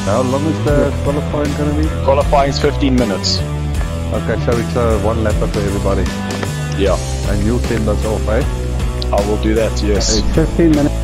How long is the qualifying going to be? Qualifying is 15 minutes. Okay, so it's one lap for everybody. Yeah. And you'll send us off, eh? I will do that, yes. It's 15 minutes.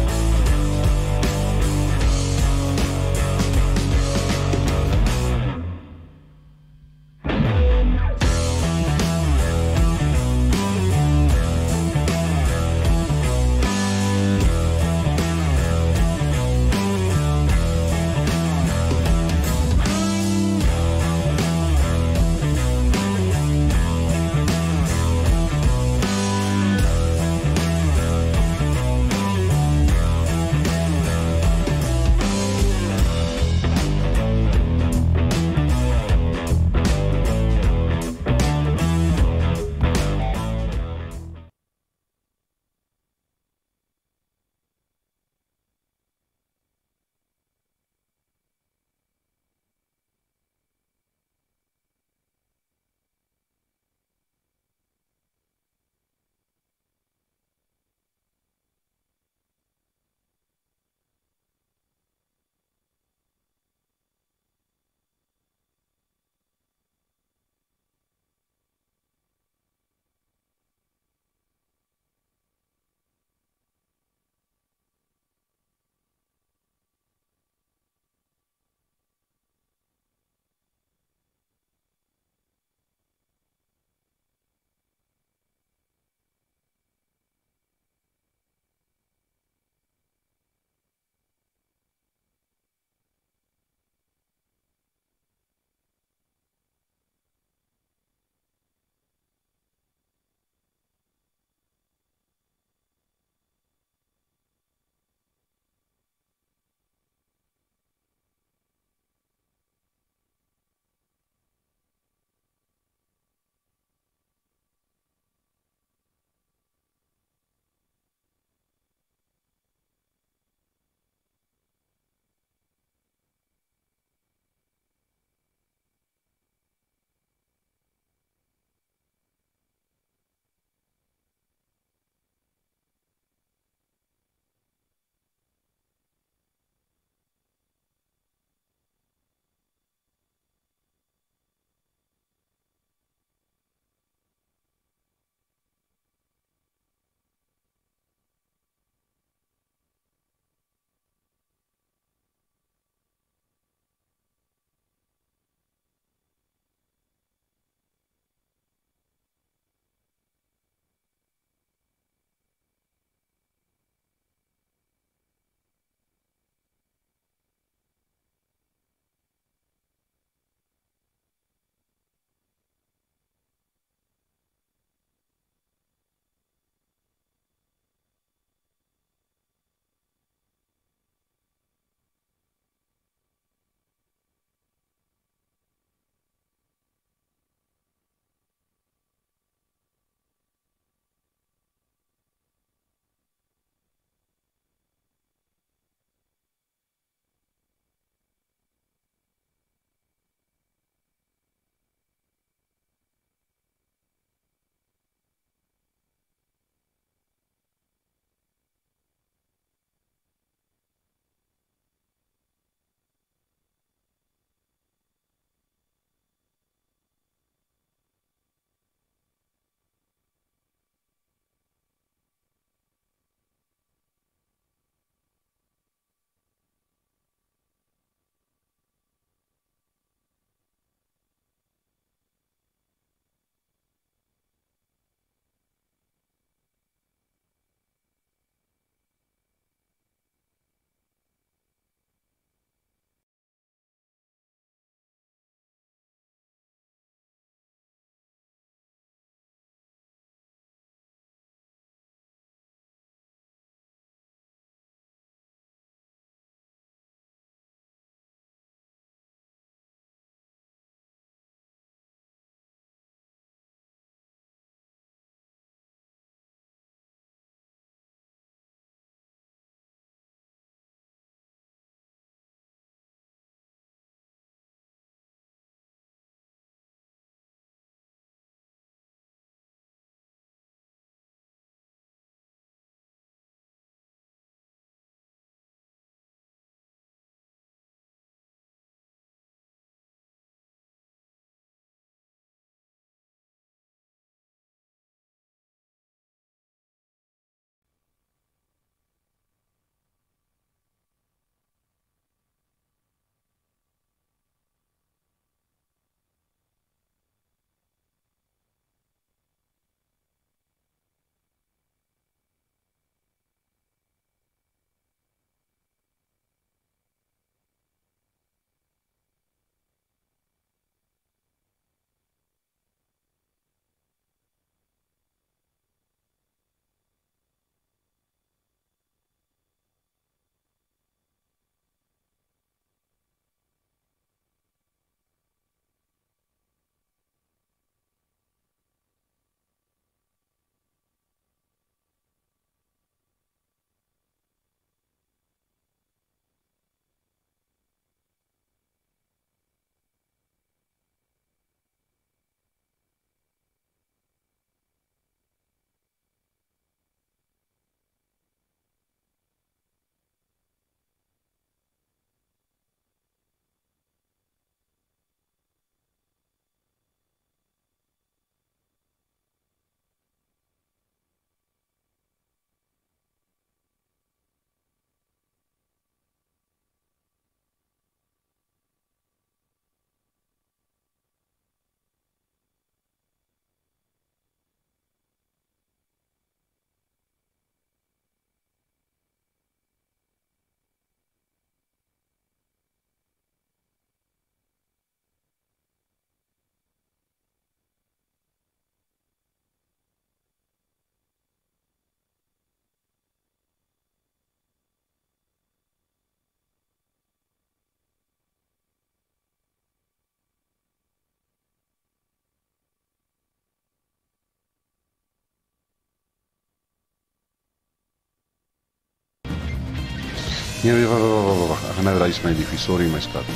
Nee, wag. Ek gaan nou reis my liefie. Sorry my skat.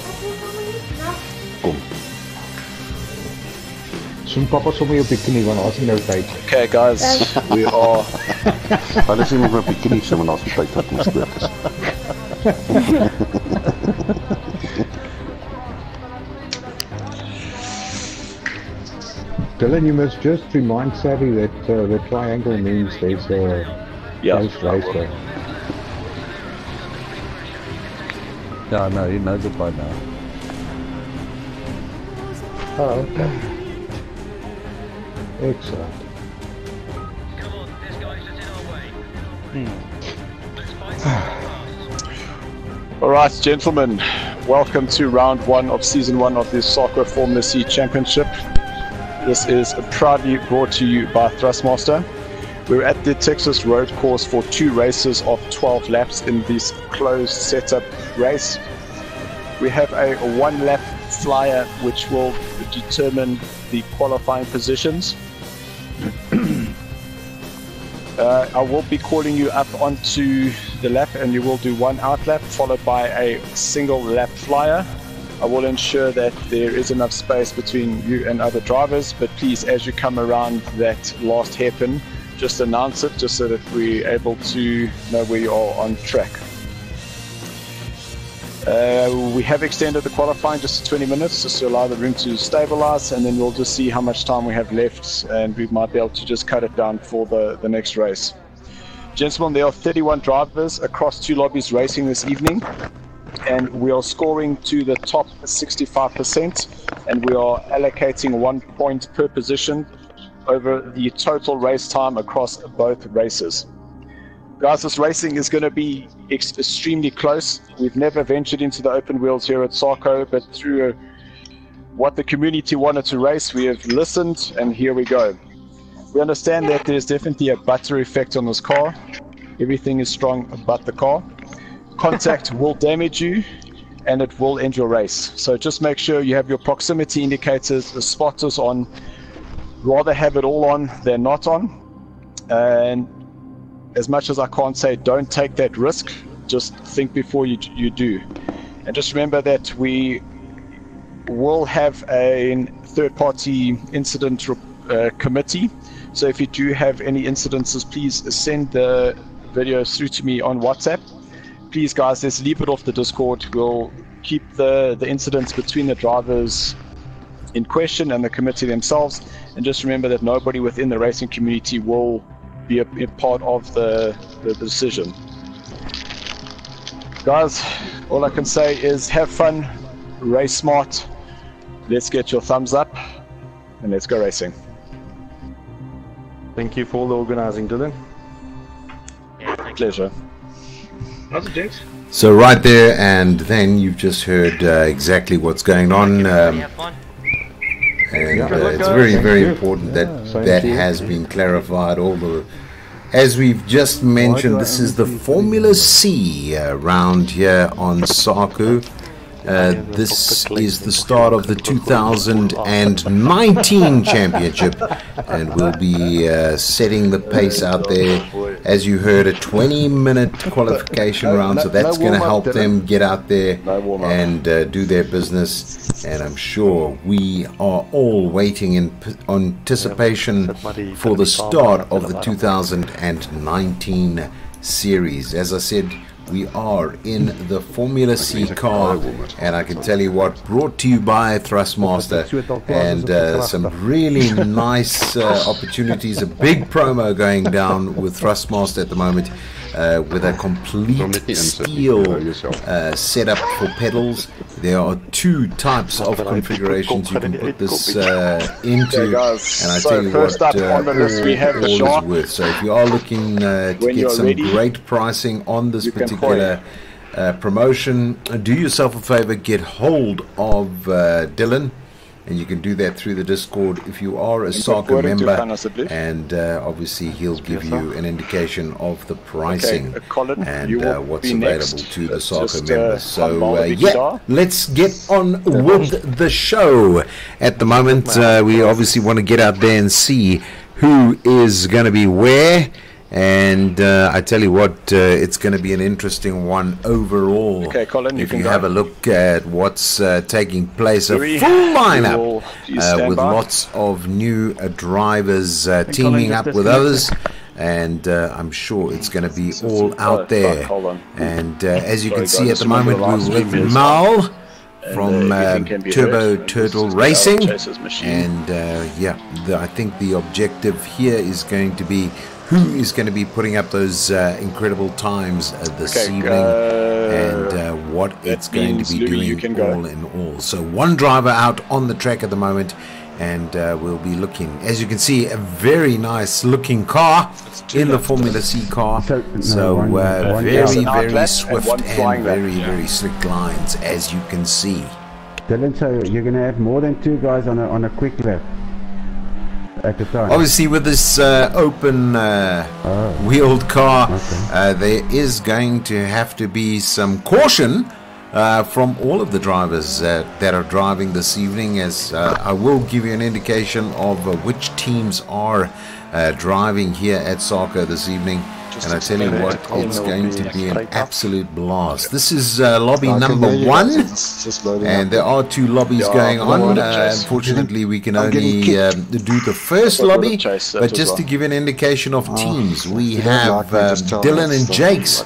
Kom. Soem papa sommer op die knie want daar's nie nou tyd. Okay, guys, we are. Hulle sê nog 'n bietjie nie, so maar daar's nie tyd dat ons spook is. Dylan, you must just remind Savvy that the triangle means there's a close race there. Yeah, no, he knows it by now. Oh, okay. Excellent. Come on, this guy's just in our way. All right, gentlemen, welcome to round 1 of season 1 of the Soccer Formula C Championship. This is proudly brought to you by Thrustmaster. We're at the Texas road course for 2 races of 12 laps in this closed setup race. We have a 1-lap flyer which will determine the qualifying positions. I will be calling you up onto the lap and you will do 1 out lap followed by a single lap flyer. I will ensure that there is enough space between you and other drivers, but please, as you come around that last hairpin, just announce it just so that we're able to know where you are on track. We have extended the qualifying just to 20 minutes just to allow the room to stabilize, and then we'll just see how much time we have left and we might be able to just cut it down for the next race. Gentlemen, there are 31 drivers across 2 lobbies racing this evening, and we are scoring to the top 65%, and we are allocating 1 point per position over the total race time across both races. Guys, this racing is going to be extremely close. We've never ventured into the open wheels here at Sarco, but through what the community wanted to race, we have listened, and here we go. We understand that there's definitely a butter effect on this car. Everything is strong but the car. Contact will damage you, and it will end your race. So just make sure you have your proximity indicators, the spotters on. Rather have it all on than not on. And as much as I can't say don't take that risk, just think before you do. And just remember that we will have a third-party incident committee. So if you do have any incidences, please send the videos through to me on WhatsApp. Please, guys, let's leave it off the Discord. We'll keep the incidents between the drivers in question and the committee themselves. And just remember that nobody within the racing community will be a part of the decision. Guys, all I can say is have fun, race smart, let's get your thumbs up, and let's go racing. Thank you for all the organizing, Dylan. Yeah, thank you. Pleasure. How's it, James? So right there, and then you've just heard exactly what's going on. Have fun. And it's very important that that has been clarified. As we've just mentioned, this is the Formula C round here on Sarco. This is the start of the 2019 championship, and we'll be setting the pace out there. As you heard, a 20-minute qualification round, so that's going to help them get out there and do their business. And I'm sure we are all waiting in anticipation for the start of the 2019 series. As I said, we are in the Formula C car, and I can tell you what, brought to you by Thrustmaster, and some really nice opportunities, a big promo going down with Thrustmaster at the moment, with a complete steel setup for pedals. There are 2 types of configurations you can put this into, and I tell you what, all is worth. So if you are looking to get some great pricing on this particular promotion, do yourself a favor, get hold of Dylan, and you can do that through the Discord if you are a Sarco member, and obviously he'll give you an indication of the pricing and what's available to the Sarco members. So yeah, let's get on with the show. At the moment, we obviously want to get out there and see who is going to be where, And I tell you what, it's going to be an interesting one overall. Okay, Colin, if you have a look at what's taking place, a full lineup with lots of new drivers teaming up with others. And I'm sure it's going to be all out there. And as you can see at the moment, we're with Mal from Turbo Turtle Racing. And yeah, I think the objective here is going to be who is going to be putting up those incredible times this evening, and what it's going to be doing all in all. So one driver out on the track at the moment, and we'll be looking, as you can see, a very nice looking car in the Formula C car. So very swift and very slick lines, as you can see. Dylan, so you're going to have more than 2 guys on a quick lap at the time? Obviously, with this open wheeled car, there is going to have to be some caution from all of the drivers that are driving this evening, as I will give you an indication of which teams are driving here at Sarco this evening. And I tell you what, it's going to be an absolute blast. This is lobby number 1, and there are 2 lobbies going on. Unfortunately, we can only do the first lobby, but just to give an indication of teams, we have Dylan and Jakes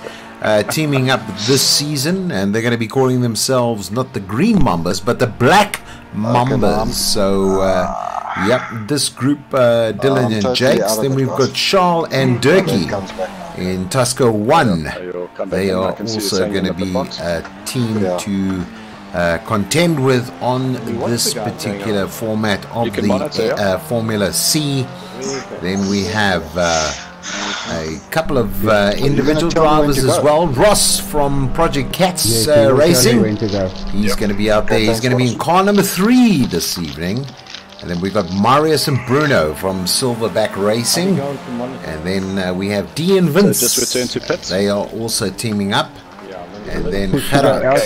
teaming up this season, and they're going to be calling themselves not the Green Mambas, but the Black Mambas. So yep, this group, Dylan and Jakes. Then we've got Charles and Durkee in Tusco 1. They are also going to be a team to contend with on this particular format of the Formula C. Then we have a couple of individual drivers as well. Ross from Project Cats Racing. He's going to be out there. He's going to be in car number 3 this evening. And then we've got Marius and Bruno from Silverback Racing. And then we have Dee and Vince. So just return to pits. They are also teaming up. And then Gerard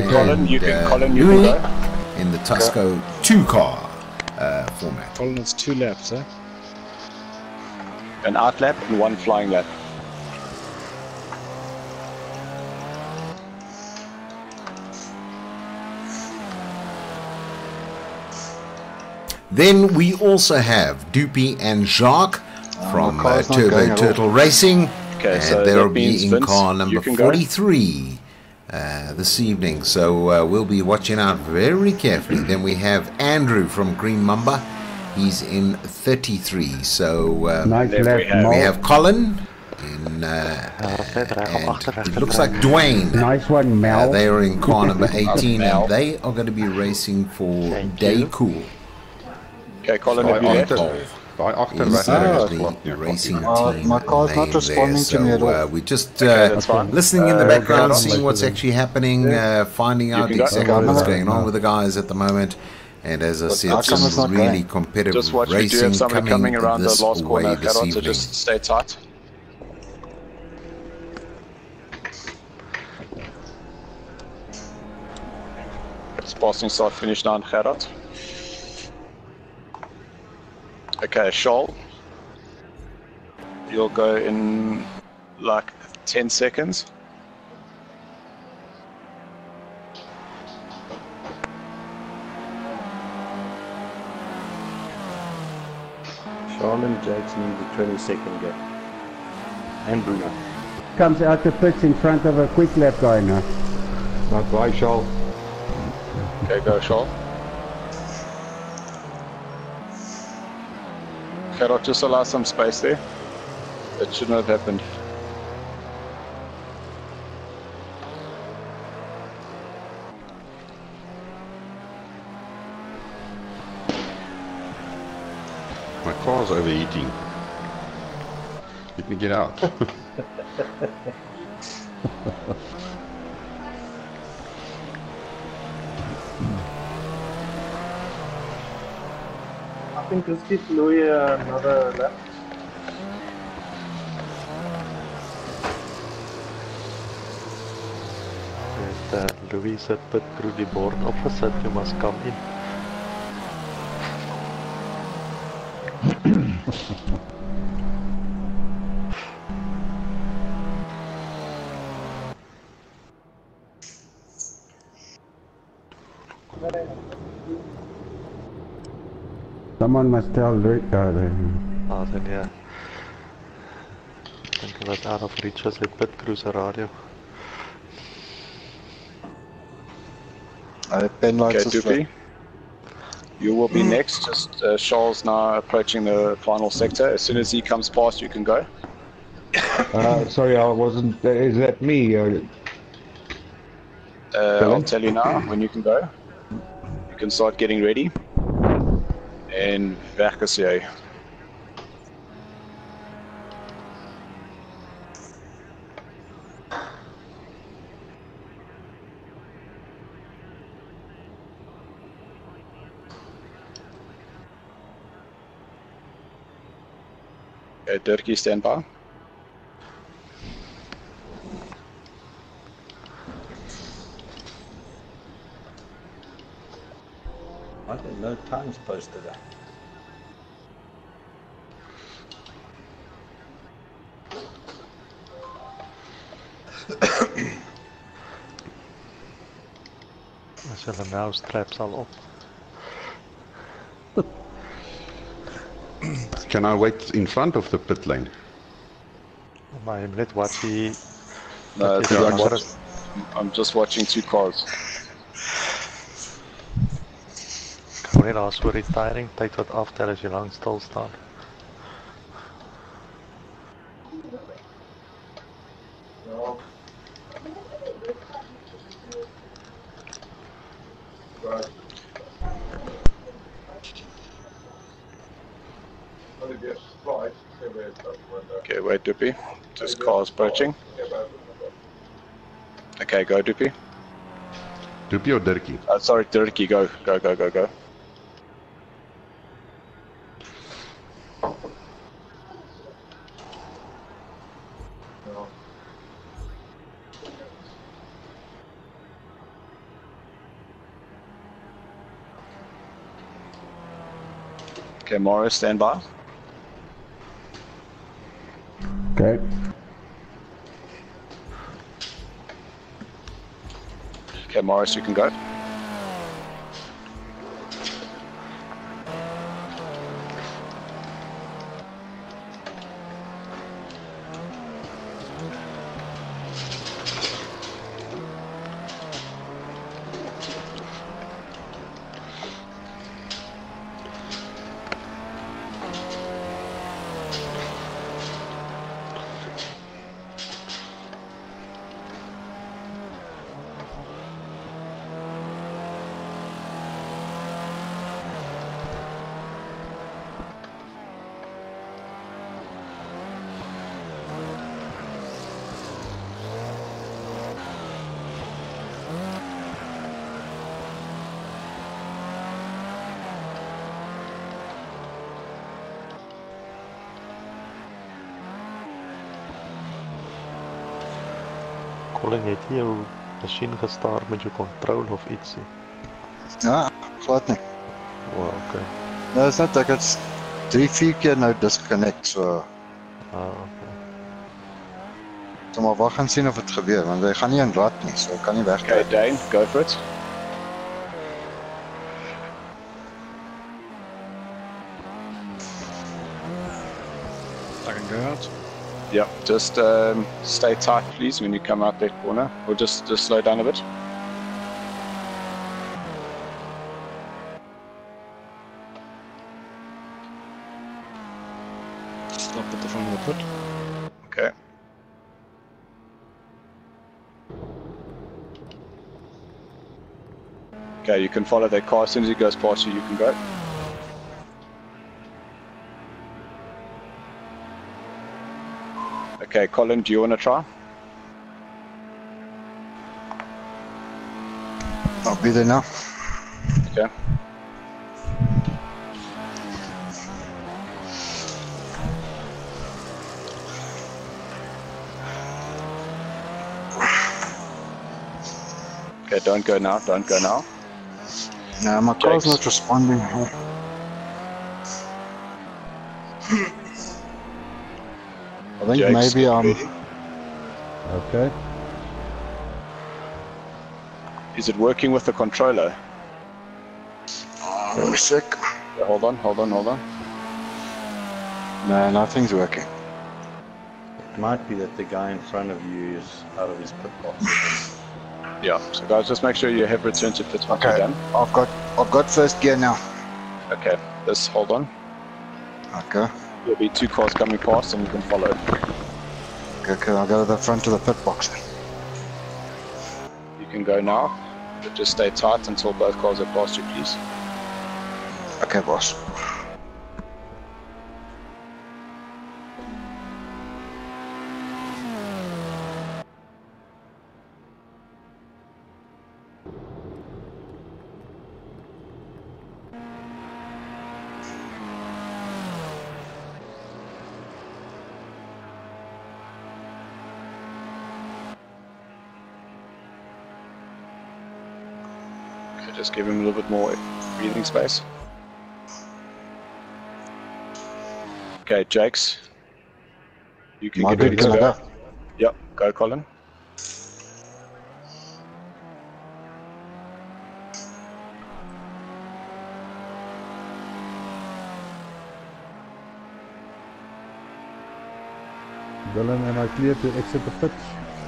Colin, you can Louis go in the Tusco 2 car format. Colin, it's 2 laps, eh? An out lap and 1 flying lap. Then we also have Dupy and Jacques from Turbo Turtle Racing, and so they'll be in car number 43 this evening. So we'll be watching out very carefully. Then we have Andrew from Green Mamba. He's in 33. So we have Colin in, and it looks like Dwayne. Nice one, Mel. They are in car number 18, and they are going to be racing for Day Cool. Okay, Colin, have you left? Racing team. My car's not responding to me at all. We're just listening in the background, seeing what's actually happening, finding out exactly what's going on with the guys at the moment. And as I said, some really competitive racing coming around the last corner this evening. So just stay tight. It's passing start finish now, Gerard. Okay, Charles, you'll go in like 10 seconds. Charles and Jakes need the 20-second gap. And Bruno. Comes out the pits in front of a quick lap guy now. Not right, Charles. Okay, go Charles. Gerard, just allow some space there. It should not have happened. My car's overheating. Let me get out. I think let's give Louis another lap. Louis said put through the board opposite, you must come in. Someone must tell Rick. Ah, then yeah. I think it was out of reach as a pit cruiser radio. Okay, Doopy. You will be next. Just Charles now approaching the final sector. As soon as he comes past, you can go. Sorry, I wasn't. Is that me? I'll tell you now when you can go. You can start getting ready. And weg is jy. Okay, Dirkie, stand by. I didn't know times posted that. As hulle nou straps al op. Can I wait in front of the pit lane? Maar jy moet net wat die... No, I'm just watching two cars. Kan net daar so retiring tyd wat aftel as jy lang stil staan. Okay, wait, Doopy. Just cars approaching. Okay, go, Doopy. Doopy or Dirkie? Sorry, Dirkie, go. Okay, Morris, stand by. Okay. Okay, Morris, you can go. Colin, het jy jou machine gestaar met jou control of ietsie? Ja, glad nie. Wow, okay. Nou is net ek het 3-4 keer nou disconnect, so... Okay. So maar wacht en sien of het gebeur, want hy gaan nie in rad nie, so ek kan nie wegkrijg. Okay, Dane, go for it. I can go out. Yeah, just stay tight, please, when you come out that corner, or just slow down a bit. Stop at the front of the pit. Okay. Okay, you can follow that car. As soon as he goes past you, you can go. Okay, Colin, do you want to try? I'll be there now. Okay. Okay, don't go now, No, my car's not responding. I think Jake's maybe Okay. Is it working with the controller? Let me check. hold on. No, nothing's working. It might be that the guy in front of you is out of his pit box. Yeah, so guys, just make sure you have returned to pits once you're Okay, done. I've got first gear now. Okay, just hold on. Okay. There'll be 2 cars coming past and you can follow. Okay, I'll go to the front of the pit box. You can go now, but just stay tight until both cars are past you, please. Okay, boss. Okay, just give him a little bit more breathing space. Okay, Jakes. You can get ready to go. Yep, go Colin. Dylan, am I clear to exit the pitch?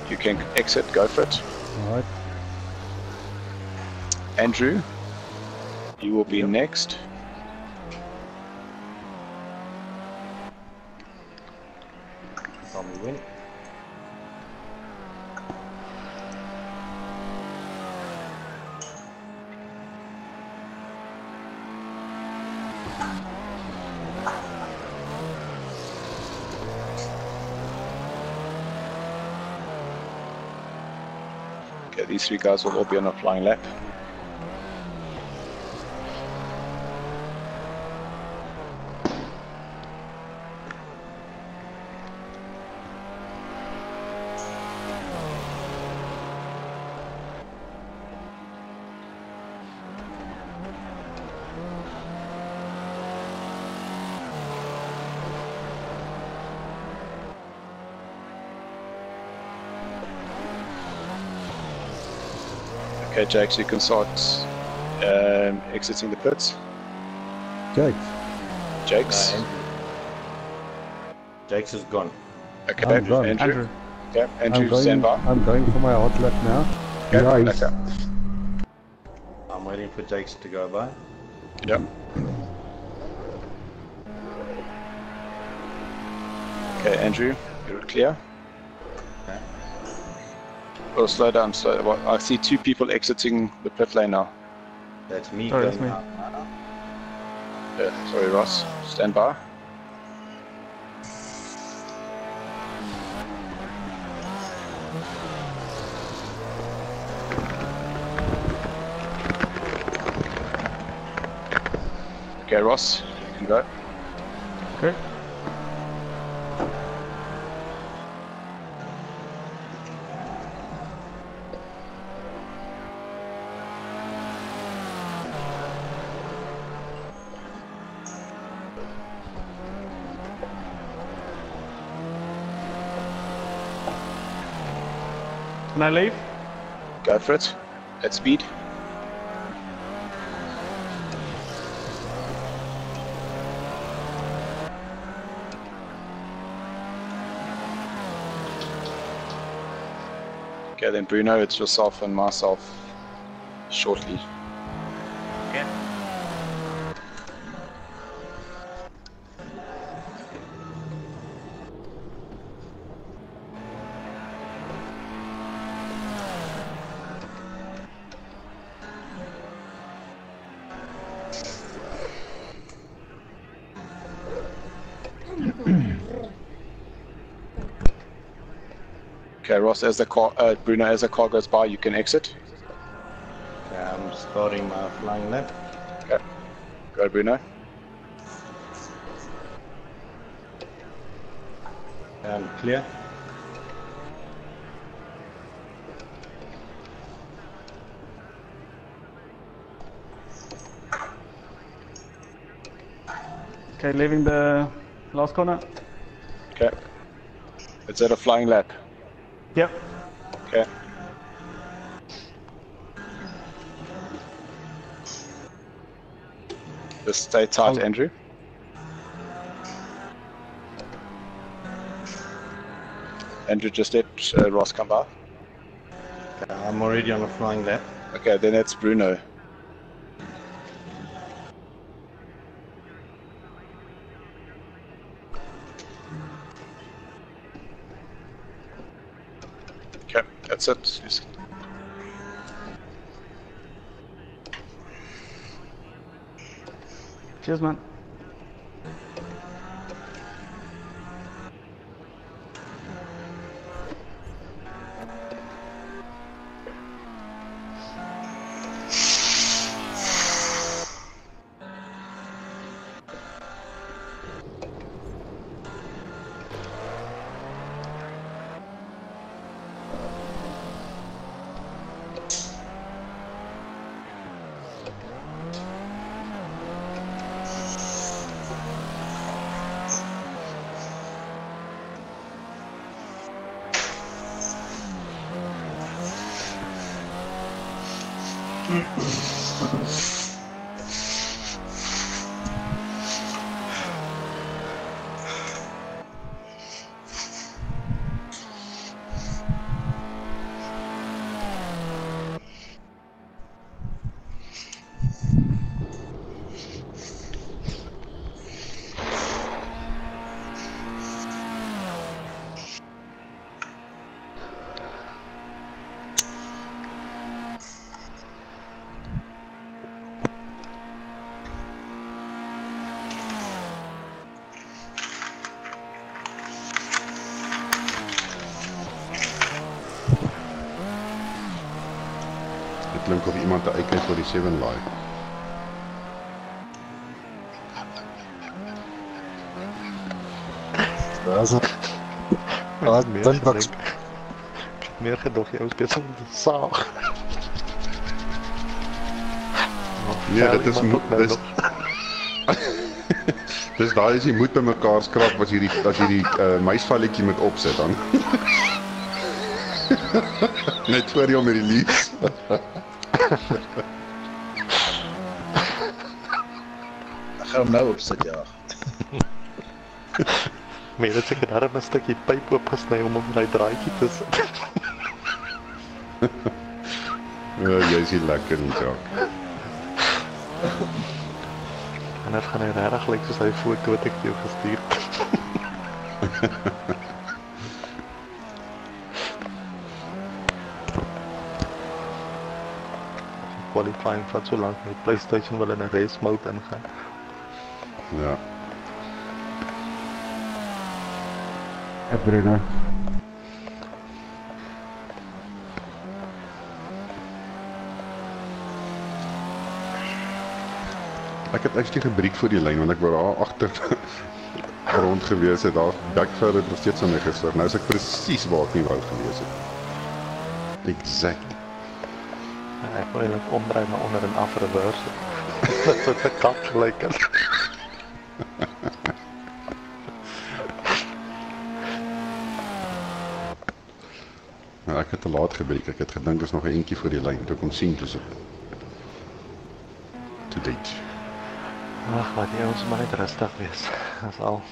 You can exit, go for it. Alright. Andrew, you will be next. Tell me when. Okay, these 3 guys will all be on a flying lap. Okay, Jakes, you can start exiting the pits. Jakes? Jakes is gone. Okay, I'm gone. Andrew. Okay, Andrew, stand by. I'm going for my hot lap now. Okay, Nice. okay. I'm waiting for Jakes to go by. Yep. Okay, Andrew, you're clear. Okay. Oh, slow down. Well, I see 2 people exiting the pit lane now. That's me Sorry, going that's me. out now. Yeah, sorry, Ross. Stand by. Okay, Ross, you can go. Okay. Can I leave? Go for it. At speed. Okay, then Bruno, it's yourself and myself shortly. Okay. Okay, Ross, as the car, Bruno, as the car goes by, you can exit. Okay, I'm starting my flying lap. Okay, go Bruno. Clear. Okay, leaving the last corner. Okay. It's at a flying lap. Yep. Okay. Just stay tight, Andrew. Andrew, just let Ross come by. I'm already on a flying lap. Okay, then that's Bruno. Okay, that's it. Cheers, man. Het klink of iemand te uitkyk vir die 7 live. Dat is meer gedog, jy is besig om te saag. Nee, dit is dis daai as jy moet by mekaar skrap as jy die muisvalletjie moet opsit dan. Net voor jy om met die leads. Dan gaan hom nou opsit, ja. Maar dit seker daar 'n stukkie pyp oopgesny om op daai draadjie te sit. Ja, jy is lekker nie, Jacques. En dit gaan regtig lyk soos hy foto wat ek jou gestuur het. Qualifying vat so lank met PlayStation wil in 'n race mode ingaan. Ja. Bruno. Ek het actually gebreek voor die lyn want ek wou daar agter rond gewees het. Daar backfire het nog steeds aan my gister. Nou is ek presies waar ek nie wou gewees het. Exact. Ek wil net omdraai na onder en af reverse. Dit is so 'n kat lyk dit. Nou, ek het te laat gebreek. Ek het gedink dis nog 'n entjie voor die lyn. Toe kon sien dis dit. To date. Ag, wat jy ons maar net rustig wees. Dis al.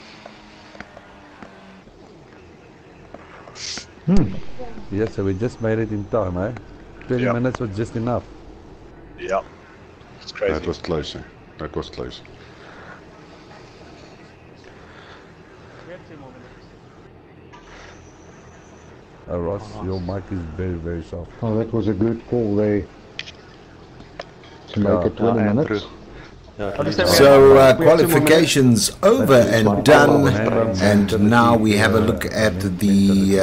Yes, so we just made it in time, eh? 20 minutes was just enough. Yeah, it's crazy. That was close. That was close. Ross, your mic is very, very soft. Oh, that was a good call there. To make it 20 minutes. So qualifications over and done, and now we have a look at the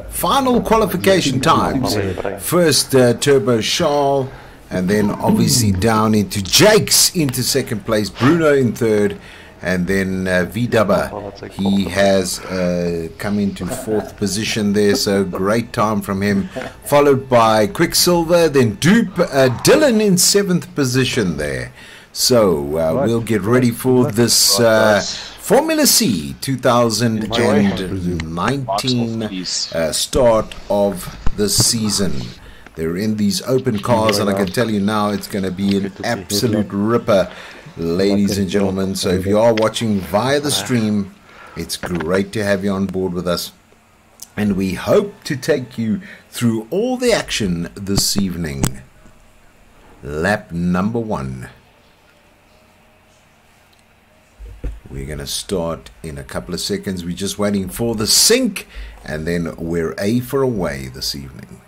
final qualification times. First Turbo Charles, and then obviously down into Jake's into second place, Bruno in third, and then V-Dubber, he has come into fourth position there, so great time from him, followed by Quicksilver, then Dupe, Dylan in seventh position there. So we'll get ready for this Formula C 2019 start of the season. They're in these open cars, and I can tell you now it's going to be an absolute ripper. ladies and gentlemen. So if you are watching via the stream, it's great to have you on board with us. And we hope to take you through all the action this evening. Lap number 1. We're going to start in a couple of seconds. We're just waiting for the sync, and then we're A for away this evening.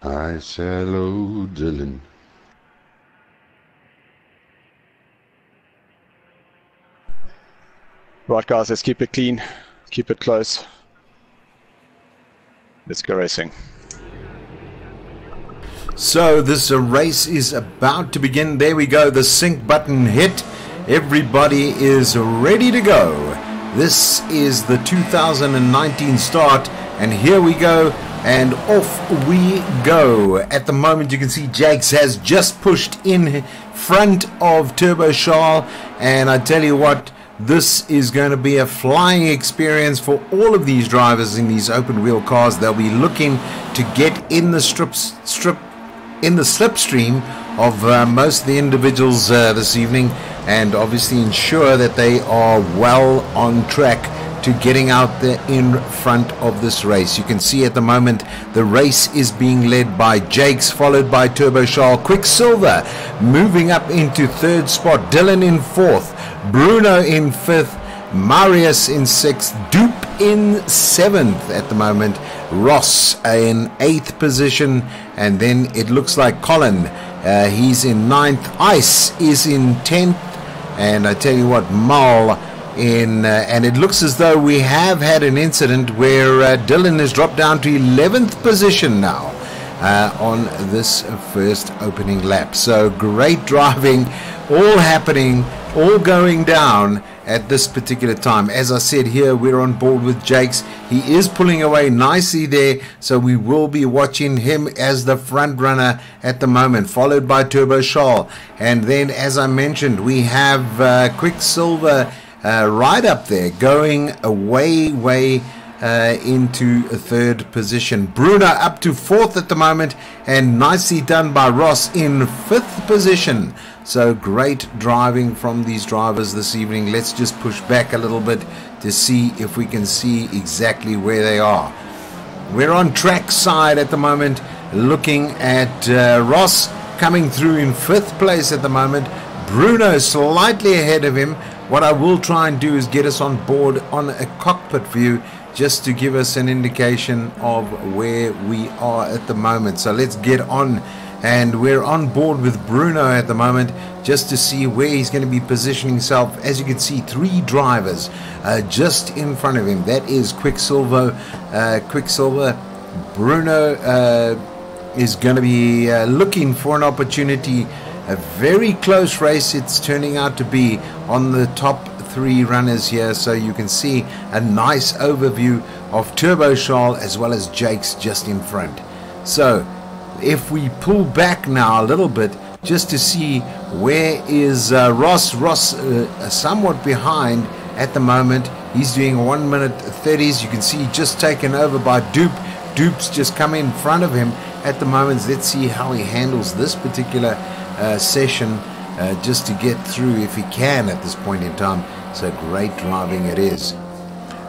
I say hello, Dylan. Right, guys, let's keep it clean, keep it close. Let's go racing. So this race is about to begin. There we go. The sync button hit. Everybody is ready to go. This is the 2019 start, and here we go. And off we go. At the moment, you can see Jakes has just pushed in front of Turbo Charles, and I tell you what, this is going to be a flying experience for all of these drivers in these open wheel cars. They'll be looking to get in the slipstream of most of the individuals this evening, and obviously ensure that they are well on track to getting out there in front of this race. You can see at the moment the race is being led by Jakes, followed by Turbo Charles. Quicksilver moving up into 3rd spot, Dylan in 4th, Bruno in 5th, Marius in 6th, Dupe in 7th at the moment, Ross in 8th position, and then it looks like Colin, he's in 9th, Ice is in 10th, and I tell you what, Mal in, and it looks as though we have had an incident where Dylan has dropped down to 11th position now on this first opening lap. So great driving, all happening, all going down at this particular time. As I said, here we're on board with Jakes. He is pulling away nicely there, so we will be watching him as the front runner at the moment, followed by Turbo Charles. And then, as I mentioned, we have Quicksilver right up there, going way into 3rd position. Bruno up to 4th at the moment, and nicely done by Ross in 5th position. So great driving from these drivers this evening. Let's just push back a little bit to see if we can see exactly where they are. We're on track side at the moment, looking at Ross coming through in 5th place at the moment. Bruno slightly ahead of him. What I will try and do is get us on board on a cockpit view, just to give us an indication of where we are at the moment. So let's get on, and we're on board with Bruno at the moment, just to see where he's going to be positioning himself. As you can see, 3 drivers just in front of him. That is Quicksilver. Bruno is going to be looking for an opportunity. A very close race it's turning out to be on the top 3 runners here, so you can see a nice overview of Turbo Charles as well as Jakes just in front. So if we pull back now a little bit, just to see where is Ross somewhat behind at the moment. He's doing 1 minute 30s. You can see just taken over by Dupe. Dupe's just come in front of him at the moment. Let's see how he handles this particular session, just to get through if he can at this point in time. So great driving it is.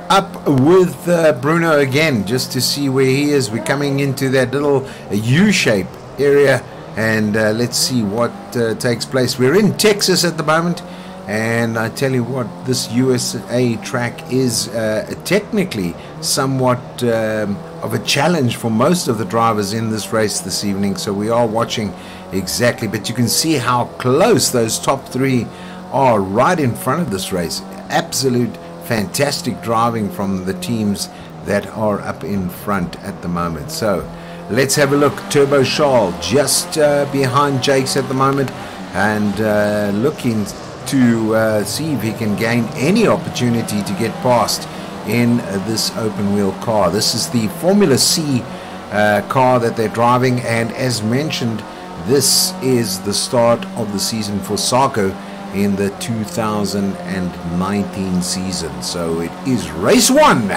Up with Bruno again, just to see where he is. We're coming into that little U-shape area, and let's see what takes place. We're in Texas at the moment, and I tell you what, this USA track is technically somewhat of a challenge for most of the drivers in this race this evening, so we are watching exactly, but you can see how close those top 3 are right in front of this race. Absolute fantastic driving from the teams that are up in front at the moment. So let's have a look. Turbo Charles just behind Jakes at the moment, and looking to see if he can gain any opportunity to get past in this open wheel car. This is the Formula C car that they're driving, and as mentioned, this is the start of the season for Sarko, in the 2019 season. So it is race 1,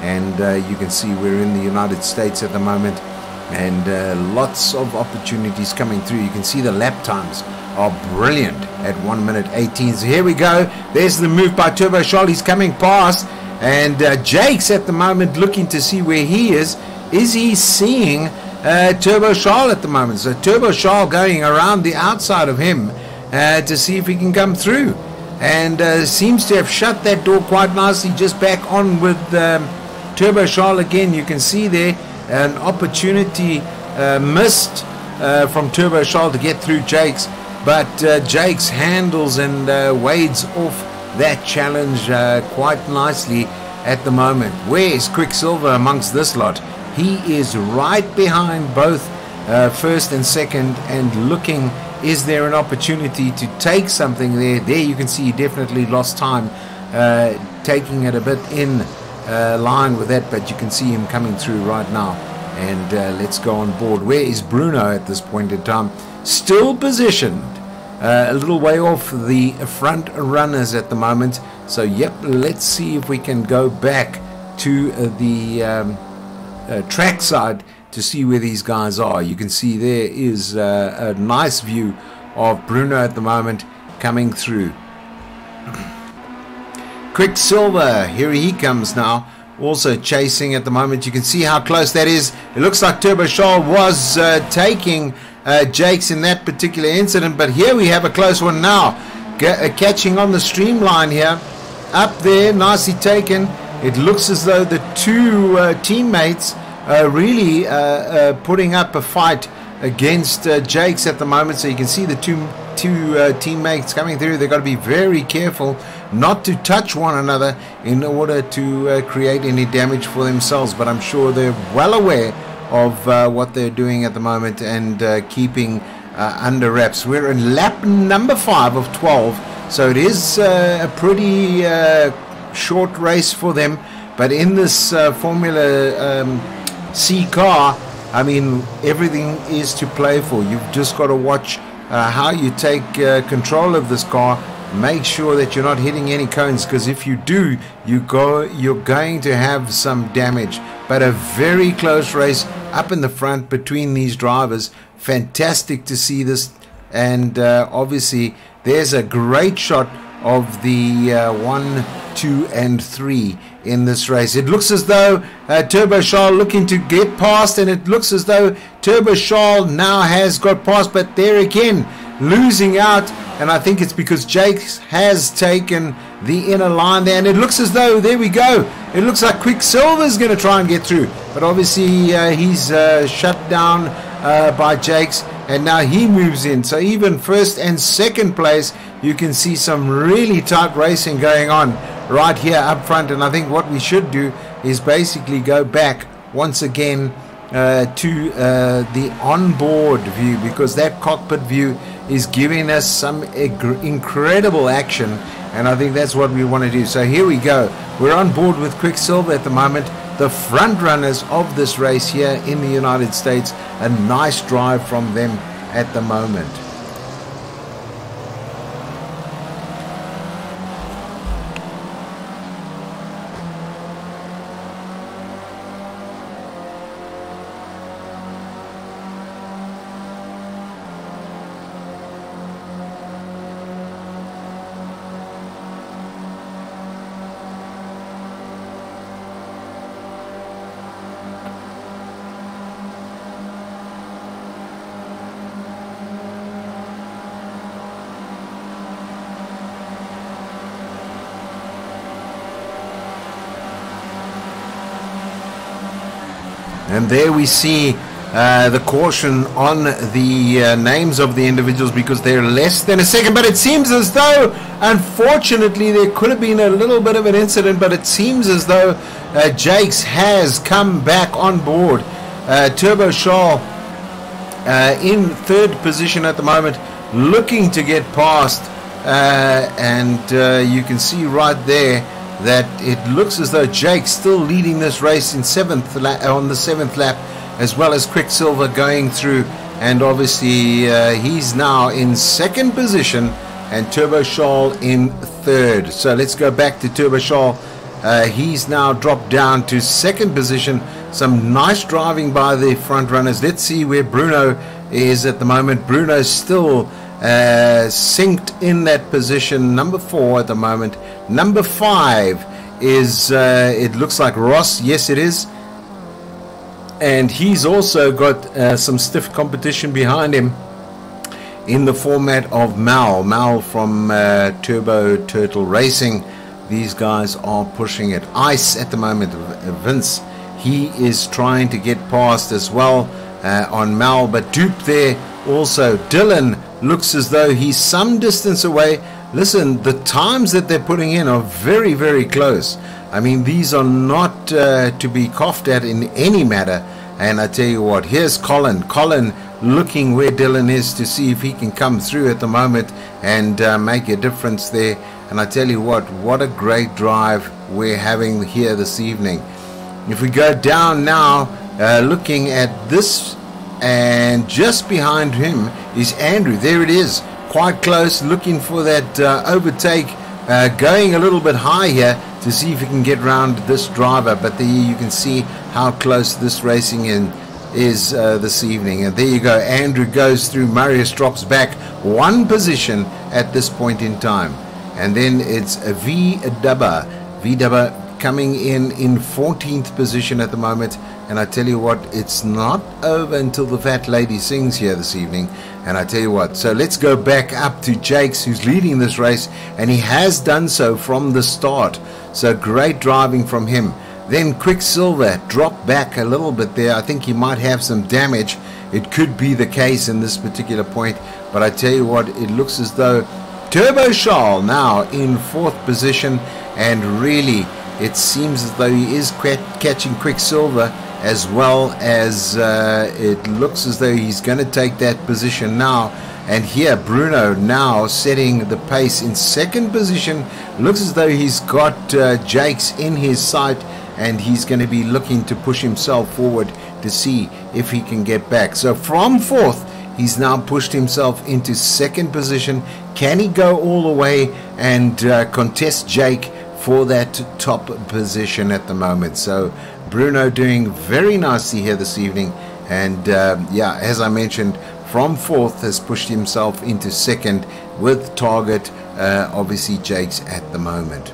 and you can see we're in the United States at the moment, and lots of opportunities coming through. You can see the lap times are brilliant at 1 minute 18. So here we go. There's the move by Turbo Charles. He's coming past, and Jake's at the moment looking to see where he is. Is he seeing Turbo Charles at the moment? So Turbo Charles going around the outside of him to see if he can come through, and seems to have shut that door quite nicely. Just back on with Turbo Charles again. You can see there an opportunity missed from Turbo Charles to get through Jake's, but Jake's handles and wades off that challenge quite nicely at the moment. Where is Quicksilver amongst this lot? He is right behind both first and second, and looking, is there an opportunity to take something there? There you can see he definitely lost time taking it a bit in line with that, but you can see him coming through right now. And let's go on board. Where is Bruno at this point in time? Still positioned a little way off the front runners at the moment. So yep, let's see if we can go back to the track side to see where these guys are. You can see there is a nice view of Bruno at the moment coming through. Quicksilver, here he comes now, also chasing at the moment. You can see how close that is. It looks like Turbo Charles was taking Jake's in that particular incident, but here we have a close one now. Catching on the streamline here, up there, nicely taken. It looks as though the two teammates are really putting up a fight against Jake's at the moment. So you can see the two teammates coming through. They've got to be very careful not to touch one another in order to create any damage for themselves. But I'm sure they're well aware of what they're doing at the moment, and keeping under wraps. We're in lap number 5 of 12, so it is a pretty short race for them. But in this Formula C car, I mean, everything is to play for. You've just got to watch how you take control of this car. Make sure that you're not hitting any cones, because if you do, you're going to have some damage. But a very close race up in the front between these drivers. Fantastic to see this, and obviously there's a great shot of the 1, 2 and 3 in this race. It looks as though Turbo Charles looking to get past, and it looks as though Turbo Charles now has got past, but there again losing out, and I think it's because Jake has taken the inner line there, and it looks as though, there we go, it looks like Quicksilver's going to try and get through, but obviously he's shut down by Jake's, and now he moves in. So even first and second place, you can see some really tight racing going on right here up front. And I think what we should do is basically go back once again to the onboard view, because that cockpit view is giving us some incredible action, and I think that's what we want to do. So here we go. We're on board with Quicksilver at the moment, the front runners of this race here in the United States. A nice drive from them at the moment. And there we see the caution on the names of the individuals, because they're less than a second. But it seems as though, unfortunately, there could have been a little bit of an incident, but it seems as though Jakes has come back on board. Turbo Charles in third position at the moment, looking to get past, and you can see right there that it looks as though Jake's still leading this race in on the 7th lap, as well as Quicksilver going through, and obviously he's now in second position and Turbo Charles in third. So let's go back to Turbo Charles. He's now dropped down to second position. Some nice driving by the front runners. Let's see where Bruno is at the moment. Bruno's still synced in that position, number 4 at the moment. Number 5 is, it looks like Ross. Yes, it is. And he's also got some stiff competition behind him in the format of Mal from Turbo Turtle Racing. These guys are pushing it. Ice at the moment, Vince, he is trying to get past as well on Mal, but Dupe there also. Dylan looks as though he's some distance away. Listen, the times that they're putting in are very, very close. I mean, these are not to be coughed at in any matter. And I tell you what, here's Colin looking where Dylan is to see if he can come through at the moment and make a difference there. And I tell you what a great drive we're having here this evening. If we go down now, looking at this, and just behind him is Andrew. There it is, quite close, looking for that overtake, going a little bit high here to see if he can get round this driver. But there you can see how close this racing is this evening. And there you go, Andrew goes through, Marius drops back 1 position at this point in time. And then it's V-Dubba coming in 14th position at the moment. And I tell you what, it's not over until the fat lady sings here this evening. And I tell you what, so let's go back up to Jakes, who's leading this race, and he has done so from the start. So great driving from him. Then Quicksilver dropped back a little bit there. I think he might have some damage. It could be the case in this particular point, but I tell you what, it looks as though Turbo Charles now in 4th position, and really it seems as though he is catching Quicksilver, as well as it looks as though he's going to take that position now. And here Bruno now setting the pace in 2nd position. Looks as though he's got Jakes in his sight, and he's going to be looking to push himself forward to see if he can get back. So from 4th, he's now pushed himself into 2nd position. Can he go all the way and contest Jake for that top position at the moment? So Bruno doing very nicely here this evening. And yeah, as I mentioned, from 4th has pushed himself into 2nd with target, obviously Jakes at the moment.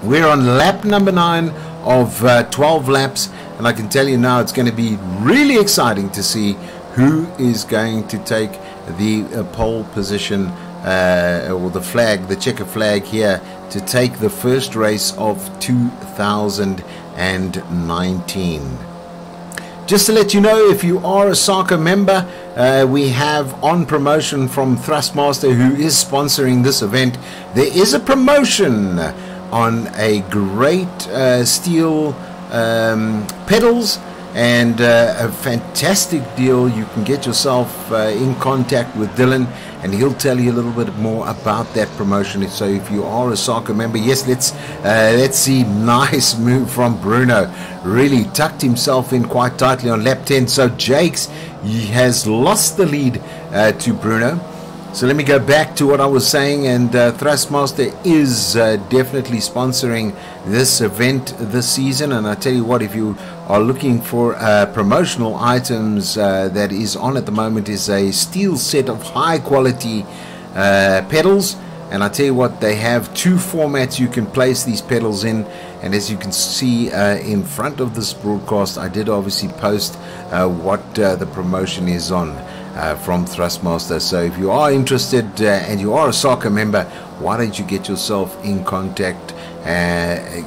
We're on lap number 9 of 12 laps, and I can tell you now it's going to be really exciting to see who is going to take the pole position, or the flag, the checker flag here, to take the first race of 2019. Just to let you know, if you are a soccer member, we have on promotion from Thrustmaster, who is sponsoring this event. There is a promotion on a great steel pedals, and a fantastic deal. You can get yourself in contact with Dylan, and he'll tell you a little bit more about that promotion. So if you are a soccer member, yes, let's see, nice move from Bruno, really tucked himself in quite tightly on lap 10. So Jakes, he has lost the lead to Bruno. So let me go back to what I was saying, and Thrustmaster is definitely sponsoring this event this season. And I tell you what, if you are looking for promotional items, that is on at the moment is a steel set of high quality pedals. And I tell you what, they have 2 formats you can place these pedals in. And as you can see in front of this broadcast, I did obviously post what the promotion is on from Thrustmaster. So if you are interested and you are a soccer member, why don't you get yourself in contact?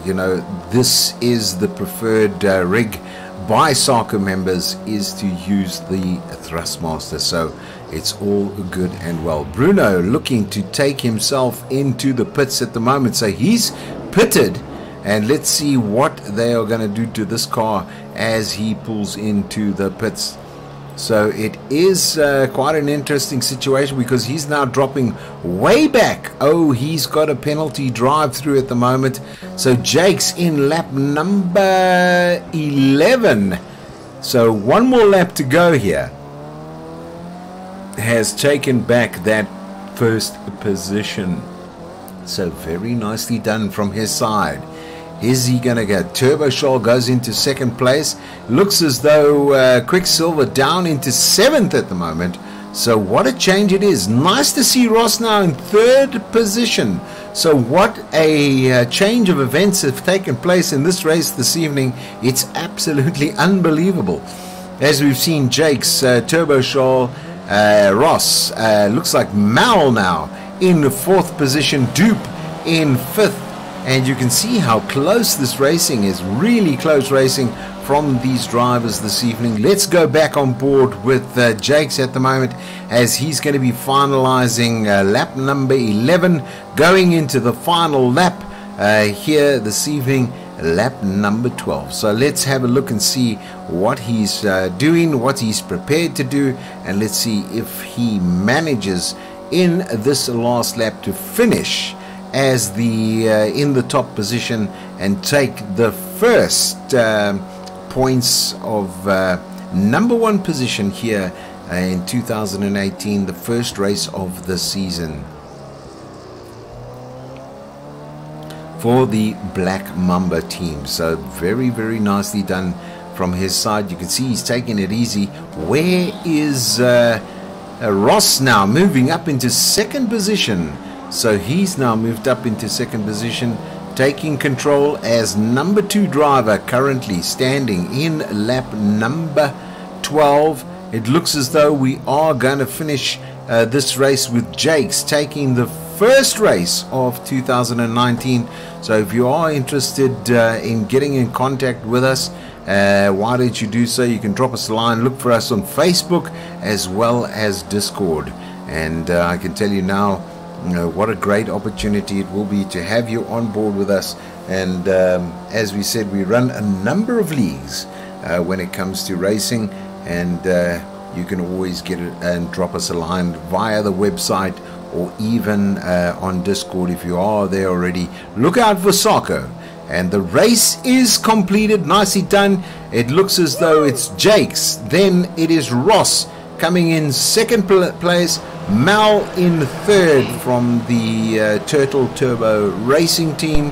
You know, this is the preferred rig by soccer members, is to use the Thrustmaster. So it's all good and well. Bruno looking to take himself into the pits at the moment. So he's pitted, and let's see what they are going to do to this car as he pulls into the pits. So it is quite an interesting situation, because he's now dropping way back. Oh, he's got a penalty drive through at the moment. So Jake's in lap number 11. So one more lap to go here. Has taken back that first position. So very nicely done from his side. Is he going to get? Turbo Shoal goes into second place. Looks as though Quicksilver down into 7th at the moment. So what a change it is. Nice to see Ross now in 3rd position. So what a change of events have taken place in this race this evening. It's absolutely unbelievable. As we've seen Jake's Turbo Shoal, Ross, looks like Mal now in 4th position, Dupe in 5th. And you can see how close this racing is, really close racing from these drivers this evening. Let's go back on board with Jakes at the moment, as he's going to be finalizing lap number 11, going into the final lap here this evening, lap number 12. So let's have a look and see what he's doing, what he's prepared to do, and let's see if he manages in this last lap to finish as the in the top position and take the first points of number 1 position here in 2018, the first race of the season for the Black Mamba team. So very, very nicely done from his side. You can see he's taking it easy. Where is Ross now? Moving up into 2nd position. So he's now moved up into 2nd position, taking control as number 2 driver, currently standing in lap number 12. It looks as though we are going to finish this race with Jakes taking the first race of 2019. So if you are interested in getting in contact with us, why don't you do so? You can drop us a line, look for us on Facebook as well as Discord. And I can tell you now, what a great opportunity it will be to have you on board with us. And as we said, we run a number of leagues when it comes to racing, and you can always get it and drop us a line via the website or even on Discord if you are there already. Look out for Soccer. And the race is completed, nicely done. It looks as though it's Jakes, then it is Ross coming in 2nd place, Mal in 3rd from the Turtle Turbo Racing team,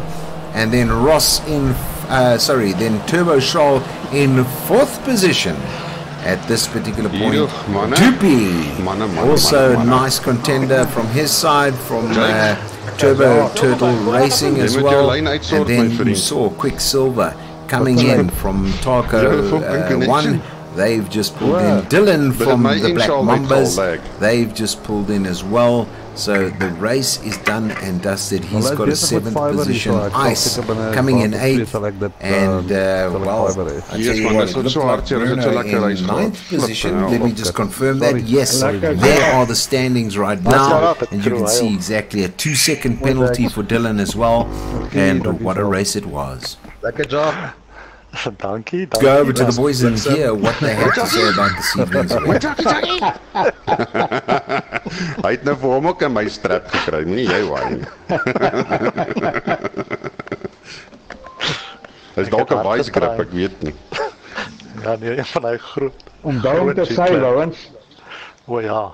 and then Ross in then Turbo Shoal in 4th position at this particular point. Dupi, also nice contender from his side, from Turbo Turtle Racing as well. And then you saw Quicksilver coming in from Taco 1. They've just pulled in. Dylan from the Black Mambas, they've just pulled in as well. So the race is done and dusted. He's got a 7th position. Ice coming in 8th. And well, I tell you what, it looks like Bruno in 9th position. Let me just confirm that. Yes, there are the standings right now. And you can see exactly a 2-second penalty for Dylan as well. And what a race it was. Lekker job. Dankie. Go over to the boys and hear what they have to say about this evening's event. Hy het nou vir hom ook 'n my strap gekry, nie jy waai nie. Dis dalk 'n vice grip, ek weet nie. Ja, nee, een van hy groot. Onthou om te sê, Lawrence. O ja.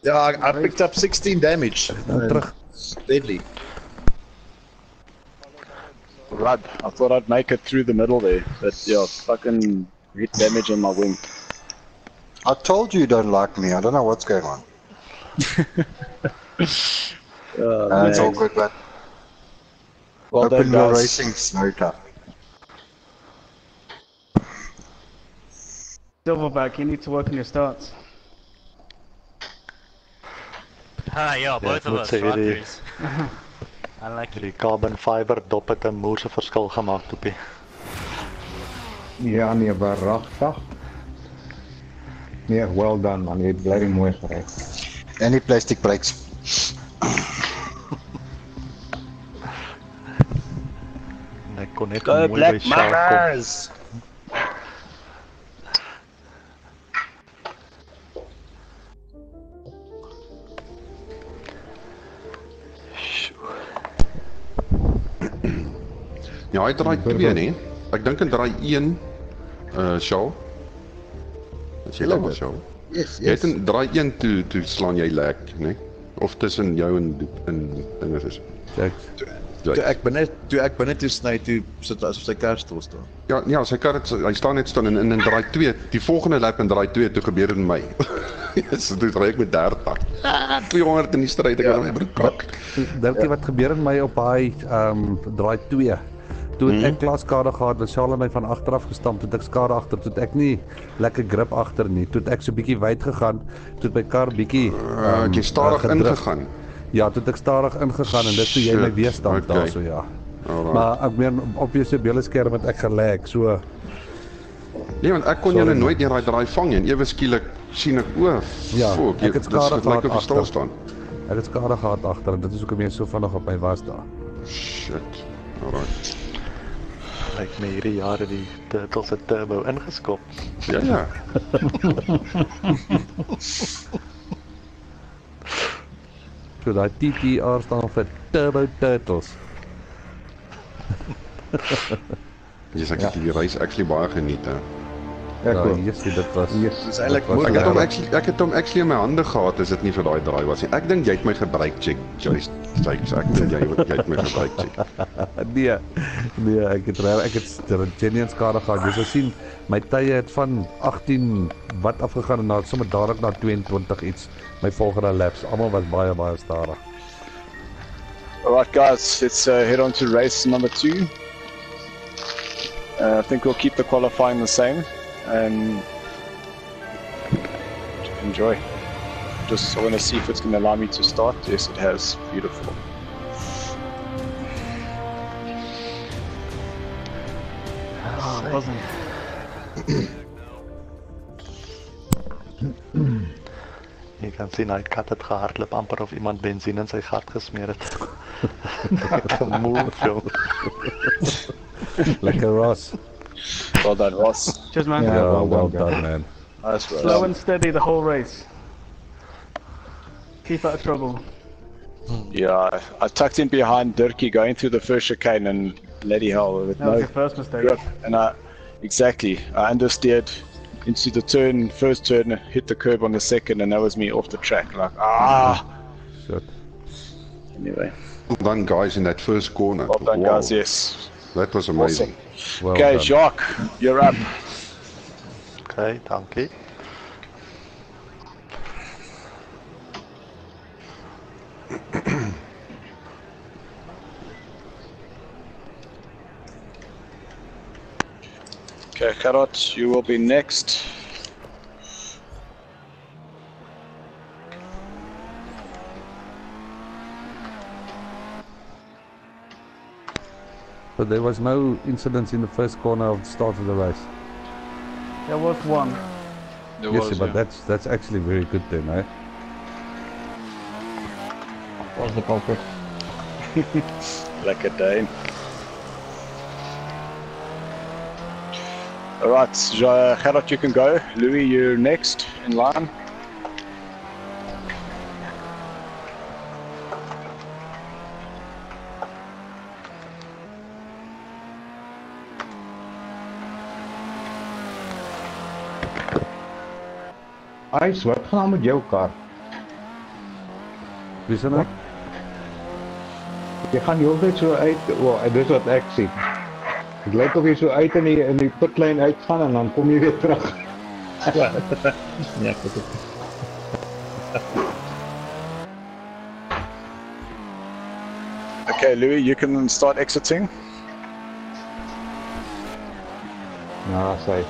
Yeah, I picked up 16 damage. Deadly. Rud. I thought I'd make it through the middle there, but yeah, fucking hit damage on my wing. I told you don't like me. I don't know what's going on. It's all good, but well open done, wheel guys. racing's very tough. Silverback, you need to work on your starts. Yeah, both of us, right, Chris? I like die carbon fiber dop het 'n moerse verskil gemaak, Toepie. Ja, nee, waaragtig. Nee, well done man, jy het bly mooi gery. En die plastic brakes. Ek kon net Go Black Mambas! Ja, hy draai 2 nie. Ek dink hy draai 1 Shaw. As jy dan Shaw. Yes, Jy het in draai 1 toe slaan jy lek, né? Of tussen jou en dinges is. Toe ek binne toe sny toe sit asof sy kar stil staan. Ja, sy kar hy staan net staan en in draai 2, die volgende lap in draai 2 toe gebeur dit met my. So toe ry ek met 30. 200 in die stryd, ek kan my broek. Dink jy wat gebeur in my op hy draai 2? Toe het ek klaskade gehad, wat Charles my van agteraf gestamp, toe ek skade agter, toe ek nie lekker grip agter nie, toe ek so bietjie wyd gegaan, toe my kar bietjie jy stadig ingegaan. Ja, toe ek stadig ingegaan en dit toe jy my weerstand daar so ja. Maar ek meen op jou beeldskerm het ek gelek, so. Nee, want ek kon julle nooit deur daai draai vang en ewe skielik sien ek ek het skade gehad agter staan. Ek het skade gehad agter en dit is hoekom jy so vinnig op my was daar. Shit. Alright. Lyk my hierdie jare die turtles het turbo ingeskop. Ja. So daai TTR staan vir Turbo Turtles. Jy sê ek die reis actually baie geniet hè. Ja, dit was. Dis eintlik ek het hom actually in my hande gehad as dit nie vir daai draai was nie. Ek dink jy het my gebruik check, Joyce. Ek dink jy het my gebruik check. Nee, ek het genuine skade gehad. Jy sal sien my tye het van 18 wat afgegaan en nou sommer dadelik na 22 iets. My volgende laps, almal was baie stadig. Alright guys, let's head on to race number 2. I think we'll keep the qualifying the same and enjoy. Just I want to see if it's going to allow me to start. Yes, it has. Beautiful. Jy kan sien hy het gehardloop amper of iemand benzine in sy gat gesmeer het. Lekker Ross. Well done, Ross. Cheers, man. Yeah, well done, man. Nice, Ross. Slow and steady the whole race. Keep out of trouble. Yeah, I tucked in behind Dy13ri going through the first chicane and bloody hell with that was your first mistake. Grip. And I understeered into the first turn, hit the curb on the second, and that was me off the track. Like, Shit. Anyway. Well done, guys, in that first corner. Well done, guys, yes. That was amazing. Awesome. Well okay, done. Jacques, you're up. Okay, dankie. Okay, Gerard, you will be next. So there was no incidents in the first corner of the start of the race? There was one. Yes, but that's actually very good then, eh? Was the culprit? Like a Dane. Alright, Gerard, you can go. Louis, you're next in line. Ice, wat gaan met jou kar? Wie is nou? Jy gaan die hele tyd so uit, dis wat ek sien. Het lyk of jy so uit in die pitlyn uitgaan en dan kom jy weer terug. Ja, goed. Okay, Louis, you can start exiting. Nou, safe.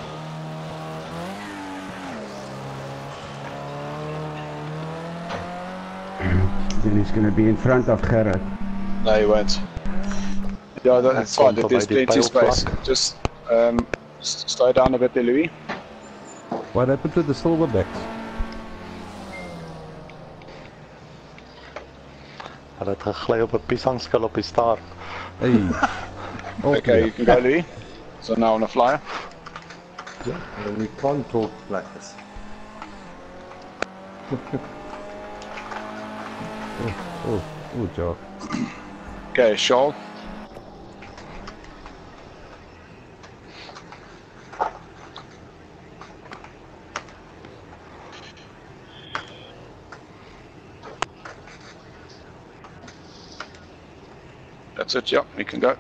Then he's going to be in front of Gerard. No, he won't. Yeah, that's fine. There's plenty of space. Just slow down a bit there, Louis. What happened to the silverbacks? Hulle het gegly op 'n piesangskil op die start. Hey. Okay, you can go, Louis. So now on a flyer. Yeah, we can't talk like this. Oh, Joe. Okay, Charles. That's it, yep, we can go.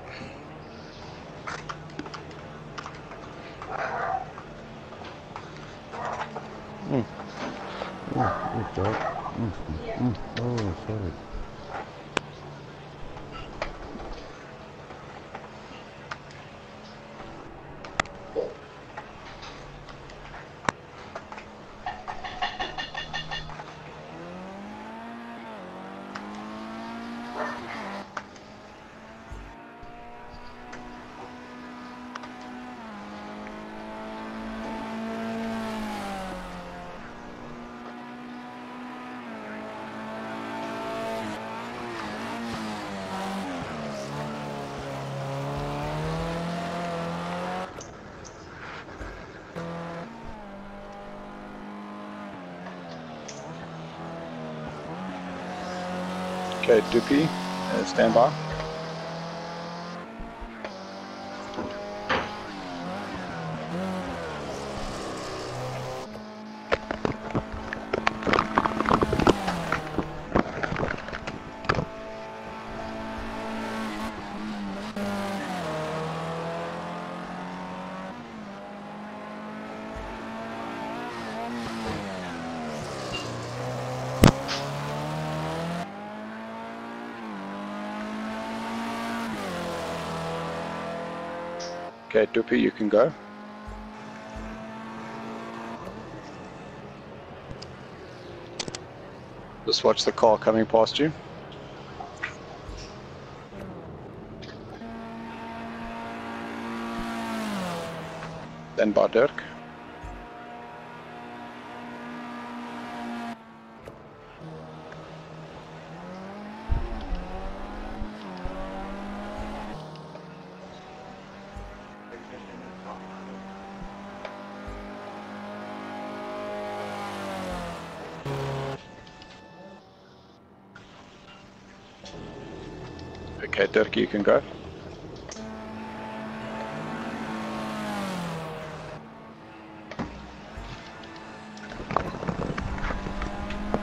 Oh, sorry. Okay, Dupi, stand by. Okay, Dupi, you can go. Just watch the car coming past you. Then by Dirk. Okay, Dirk, you can go.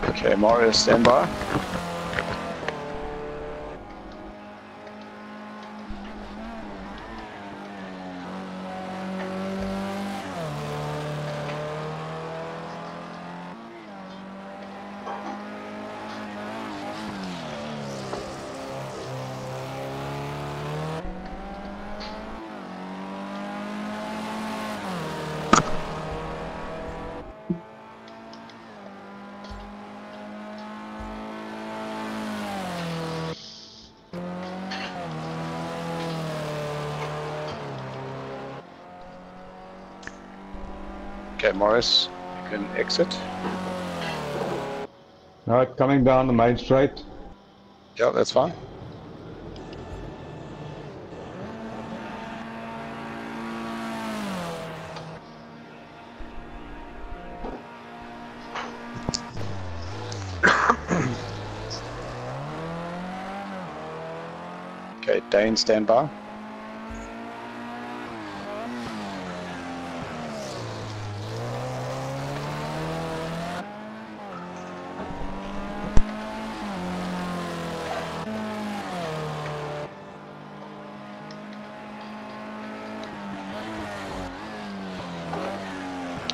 Okay, Mario, stand by. Okay, Morris, you can exit. Alright, coming down the main straight. Yeah, that's fine. Okay, Dane, stand by.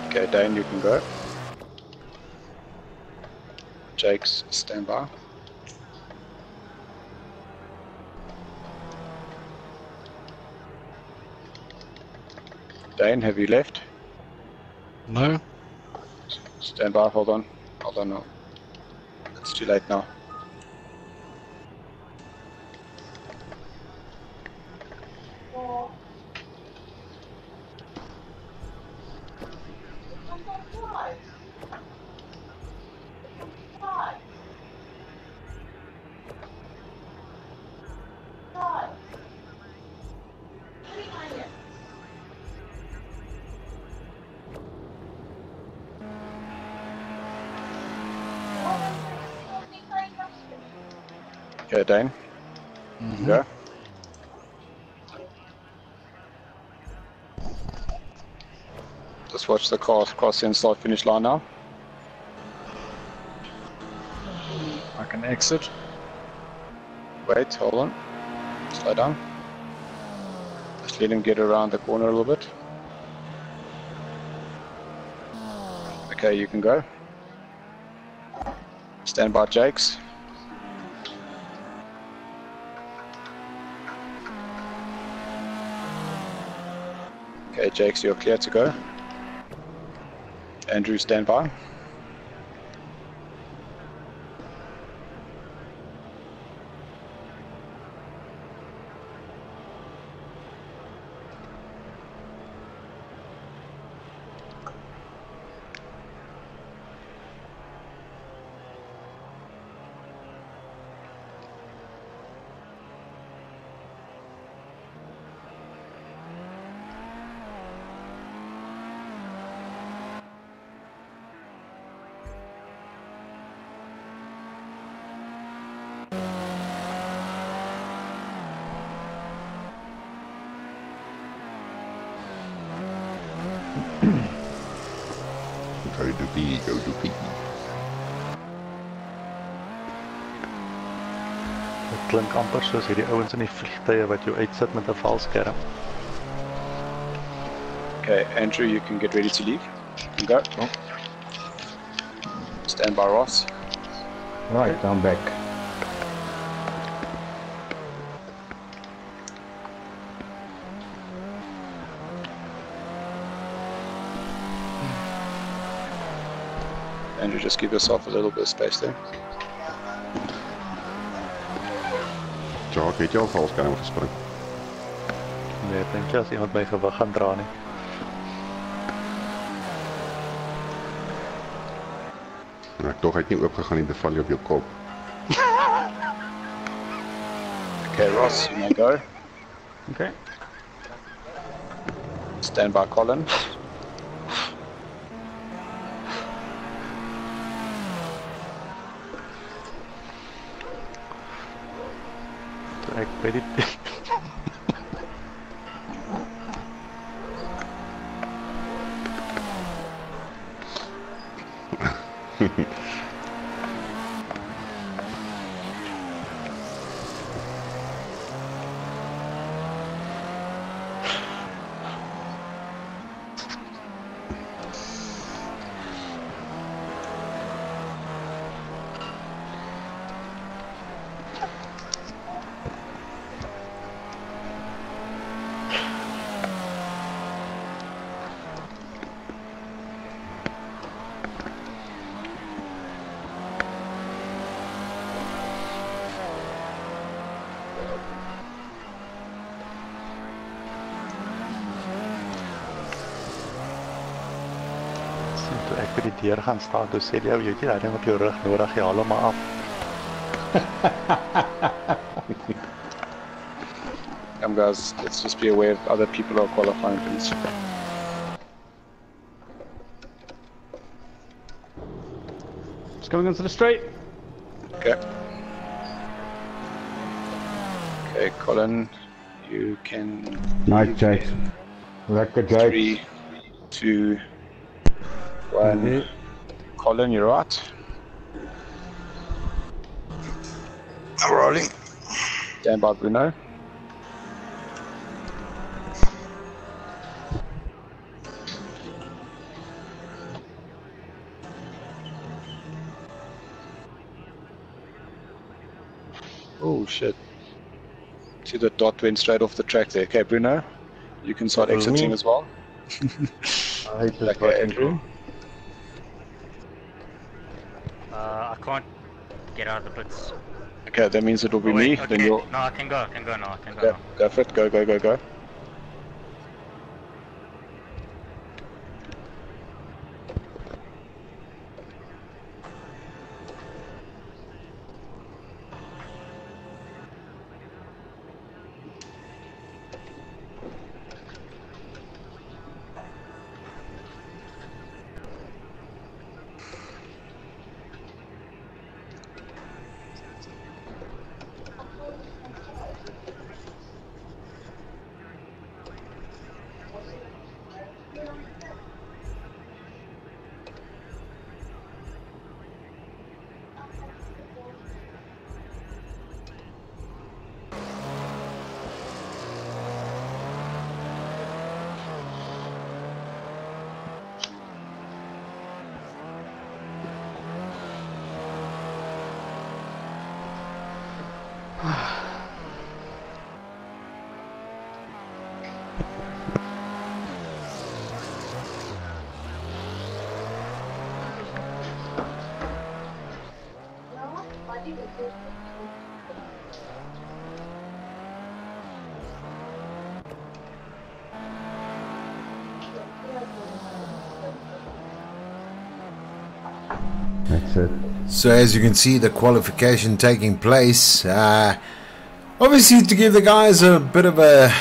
Okay, Dane, you can go. Jake's stand by. Dane, have you left? No. Stand by, hold on. Hold on, no. It's too late now. Okay, Dane. Go. Just watch the car cross the start finish line now. I can exit. Wait, hold on. Slow down. Just let him get around the corner a little bit. Okay, you can go. Stand by, Jakes. Okay, Jakes, you're clear to go. Andrew, stand by. Go to P. Dit klink amper soos hierdie ouens in die vliegtuie wat jou uitsit met 'n valskerm. Okay, Andrew, you can get ready to leave. You go. Stand by, Ross. Right, I'm back. Andrew, just give yourself a little bit of space there. Jacques, het jy al valskerm gespring? Nee, ek dink jy as iemand my gewig gaan dra nie. Ek tog het nie oopgegaan nie, beval jy op jou kop. Okay, Ross, you may go. Okay. Stand by, Colin. Ek weet nie. Toe ek by die deur gaan staan, toe sê jy, jy weet jy, daai ding op jou rug nodig, jy haal hom maar af. Come guys, let's just be aware of other people who are qualifying for this. Just going onto the straight. Okay. Okay, Colin, you can... Nice, Jakes. Lekker, Jakes. 3, 2, 1. Colin, you're right. I'm rolling. Stand by, Bruno. Oh shit. See the dot went straight off the track there. Okay, Bruno, you can start exiting as well. Okay, Andrew. I can't get out of the pits. Okay, that means it will be Oh, wait, me. okay. Then you'll... No, I can go now, I can go Okay, now. go for it. Go, go, go, go. That's it. So as you can see, the qualification taking place. Obviously, to give the guys a bit of a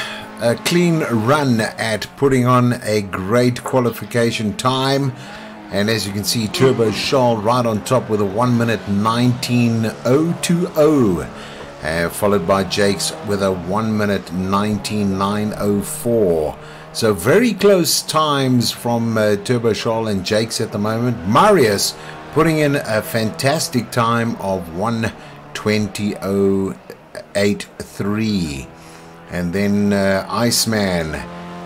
clean run at putting on a great qualification time. And as you can see, Turbo Shaw right on top with a 1 minute 19.020. Followed by Jakes with a 1 minute 19.904. So very close times from Turbo Shaw and Jakes at the moment. Marius putting in a fantastic time of 1:20.083. And then Iceman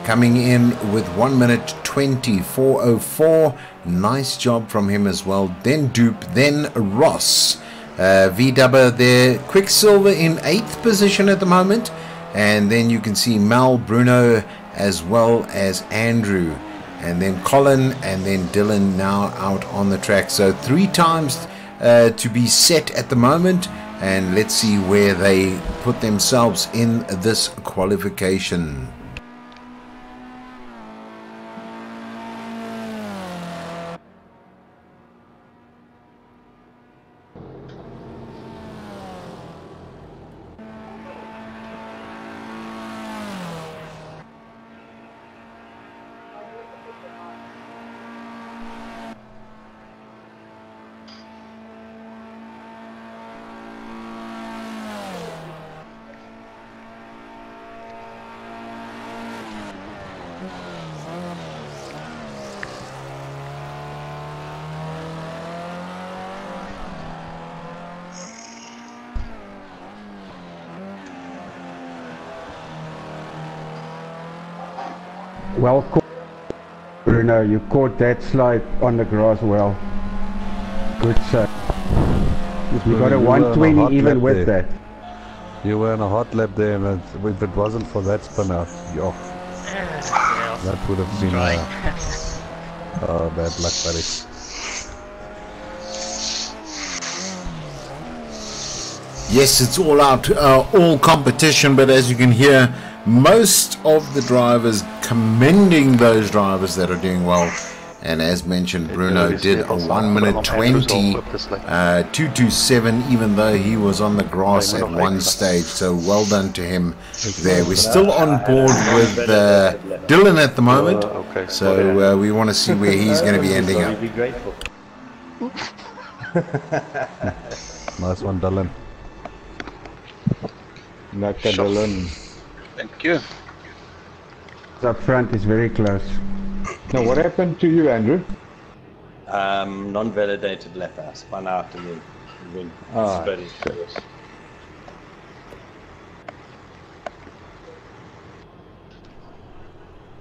coming in with 1 minute 20.404. Nice job from him as well. Then Dupe, then Ross. V-Dubber there. Quicksilver in 8th position at the moment. And then you can see Mel, Bruno, as well as Andrew. And then Colin, and then Dylan now out on the track. So 3 times to be set at the moment. And let's see where they put themselves in this qualification. Well caught, Bruno. You caught that slide on the grass well. Good save. You got a 120 even with that. You were in a hot lap there, and if it wasn't for that spin out, that would have been bad luck, buddy. Yes, it's all out, all competition, but as you can hear, most of the drivers commending those drivers that are doing well. And as mentioned, Bruno did a 1 minute 20 227, even though he was on the grass at one stage. So well done to him there. We're still on board with Dylan at the moment, so we want to see where he's going to be ending up. Nice one, Dylan. Dylan. Thank you. Up front is very close. Now, what happened to you, Andrew? Non-validated lap out. Spun out and then spun.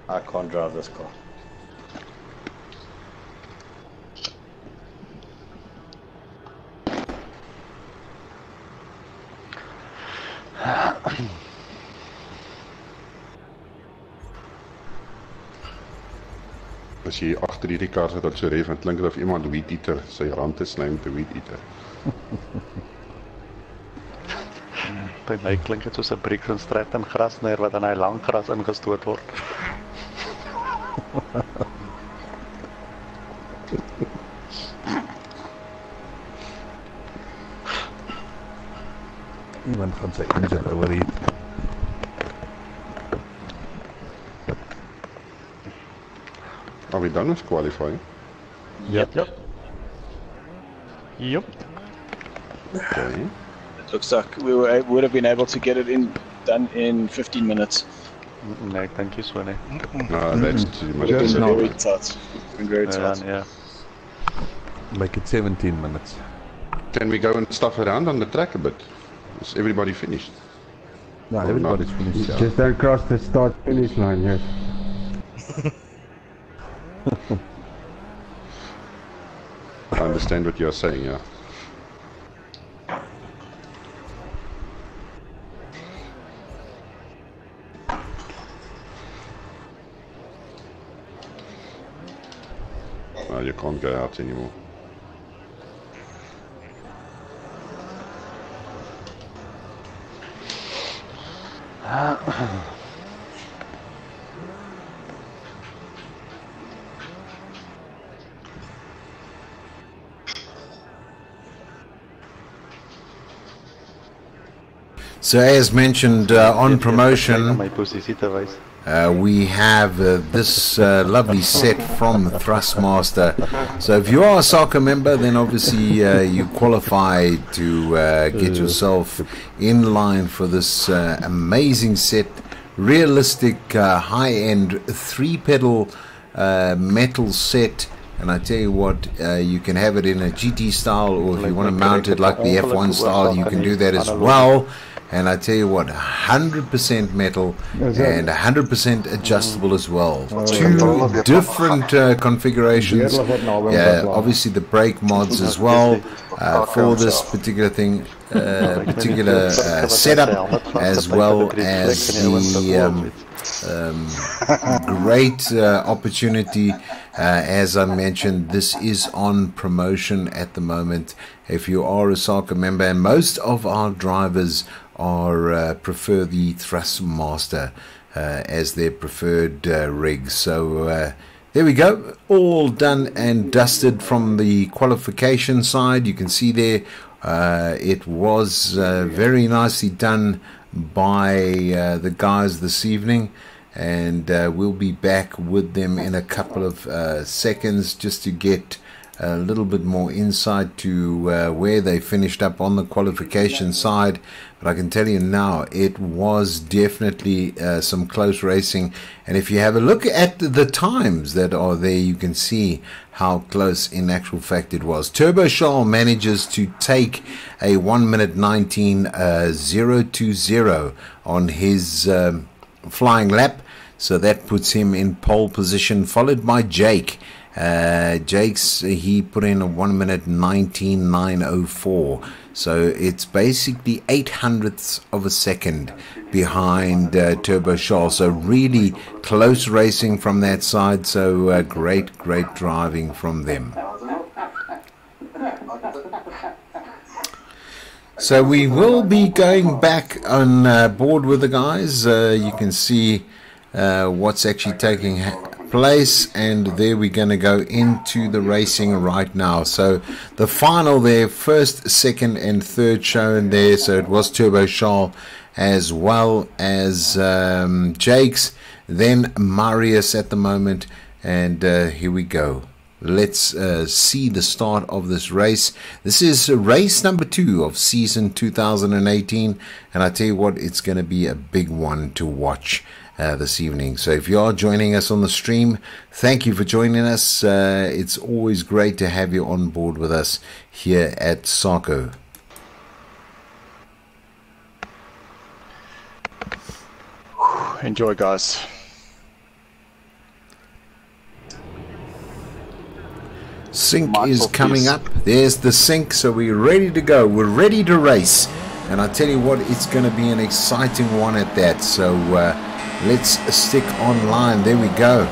I can't drive this car. As jy agter hierdie kar sit, dan so ref, en klink of iemand weed eater sy rand te sny met 'n weed eater. By my klink dit soos 'n Brixton en grasneer wat aan hy lang gras ingestoot word. Iemand gaan sy engine overheat. Are we done with qualifying? Yep. Okay. It looks like we would have been able to get it done in 15 minutes. Nee, thank you, Swanee. No, that's too much. Just very tight. Very tight. Yeah. Make it 17 minutes. Can we go and stuff around on the track a bit? Is everybody finished? No, everybody's finished. Just don't cross the start-finish line, yes. I understand what you're saying, yeah. No, you can't go out anymore. So as mentioned on promotion, we have this lovely set from Thrustmaster. So if you are a soccer member, then obviously you qualify to get yourself in line for this amazing set. Realistic high-end 3-pedal metal set. And I tell you what, you can have it in a GT style, or if you want to mount it like the F1 style, you can do that as well. And I tell you what, 100% metal and 100% adjustable as well. Two different configurations. Obviously the brake mods as well for this particular thing, particular setup, as well as the great opportunity. As I mentioned, this is on promotion at the moment. If you are a soccer member, and most of our drivers are prefer the Thrustmaster as their preferred rig. So there we go, all done and dusted from the qualification side. You can see there it was very nicely done by the guys this evening, and we'll be back with them in a couple of seconds just to get a little bit more insight to where they finished up on the qualification side. But I can tell you now, it was definitely some close racing, and if you have a look at the times that are there, you can see how close in actual fact it was. Turbo Charles manages to take a 1:19.020 on his flying lap, so that puts him in pole position, followed by Jake. Jake's, he put in a 1:19.904, so it's basically 0.08 of a second behind Turbo Charles. So really close racing from that side. So great driving from them. So we will be going back on board with the guys. You can see what's actually taking place, and there we're going to go into the racing right now. So the final there, first, second and third shown there. So it was Turbo Charles as well as Jake's, then Marius at the moment, and here we go. Let's see the start of this race. This is race number 2 of season 2018, and I tell you what, it's going to be a big one to watch this evening. So if you are joining us on the stream, thank you for joining us. It's always great to have you on board with us here at Sarco. Enjoy, guys. Sync is coming up. There's the sync, so we're ready to go. We're ready to race, and I tell you what, it's going to be an exciting one at that. So let's stick online. There we go.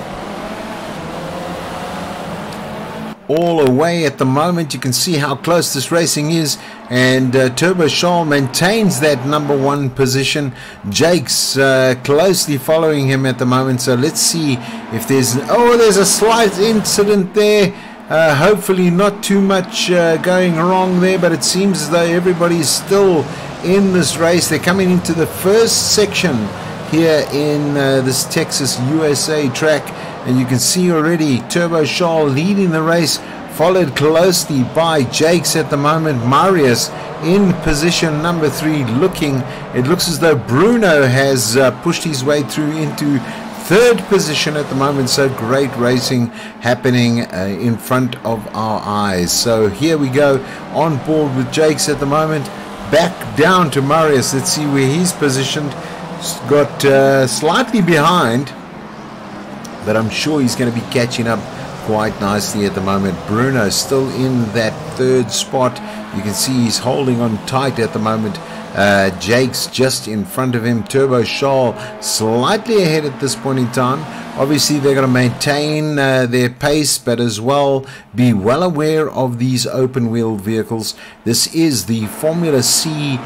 All away at the moment. You can see how close this racing is, and Turbo Charles maintains that #1 position. Jake's closely following him at the moment. So let's see if there's there's a slight incident there. Hopefully not too much going wrong there, but it seems as though everybody's still in this race. They're coming into the first section here in this Texas USA track, and you can see already Turbo Charles leading the race, followed closely by Jake's at the moment. Marius in position number 3, it looks as though Bruno has pushed his way through into 3rd position at the moment. So great racing happening in front of our eyes. So here we go, on board with Jake's at the moment, back down to Marius. Let's see where he's positioned. Got slightly behind, but I'm sure he's going to be catching up quite nicely at the moment. Bruno still in that 3rd spot. You can see he's holding on tight at the moment. Jake's just in front of him. Turbo Charles slightly ahead at this point in time. Obviously they're going to maintain their pace, but as well be well aware of these open wheel vehicles. This is the Formula C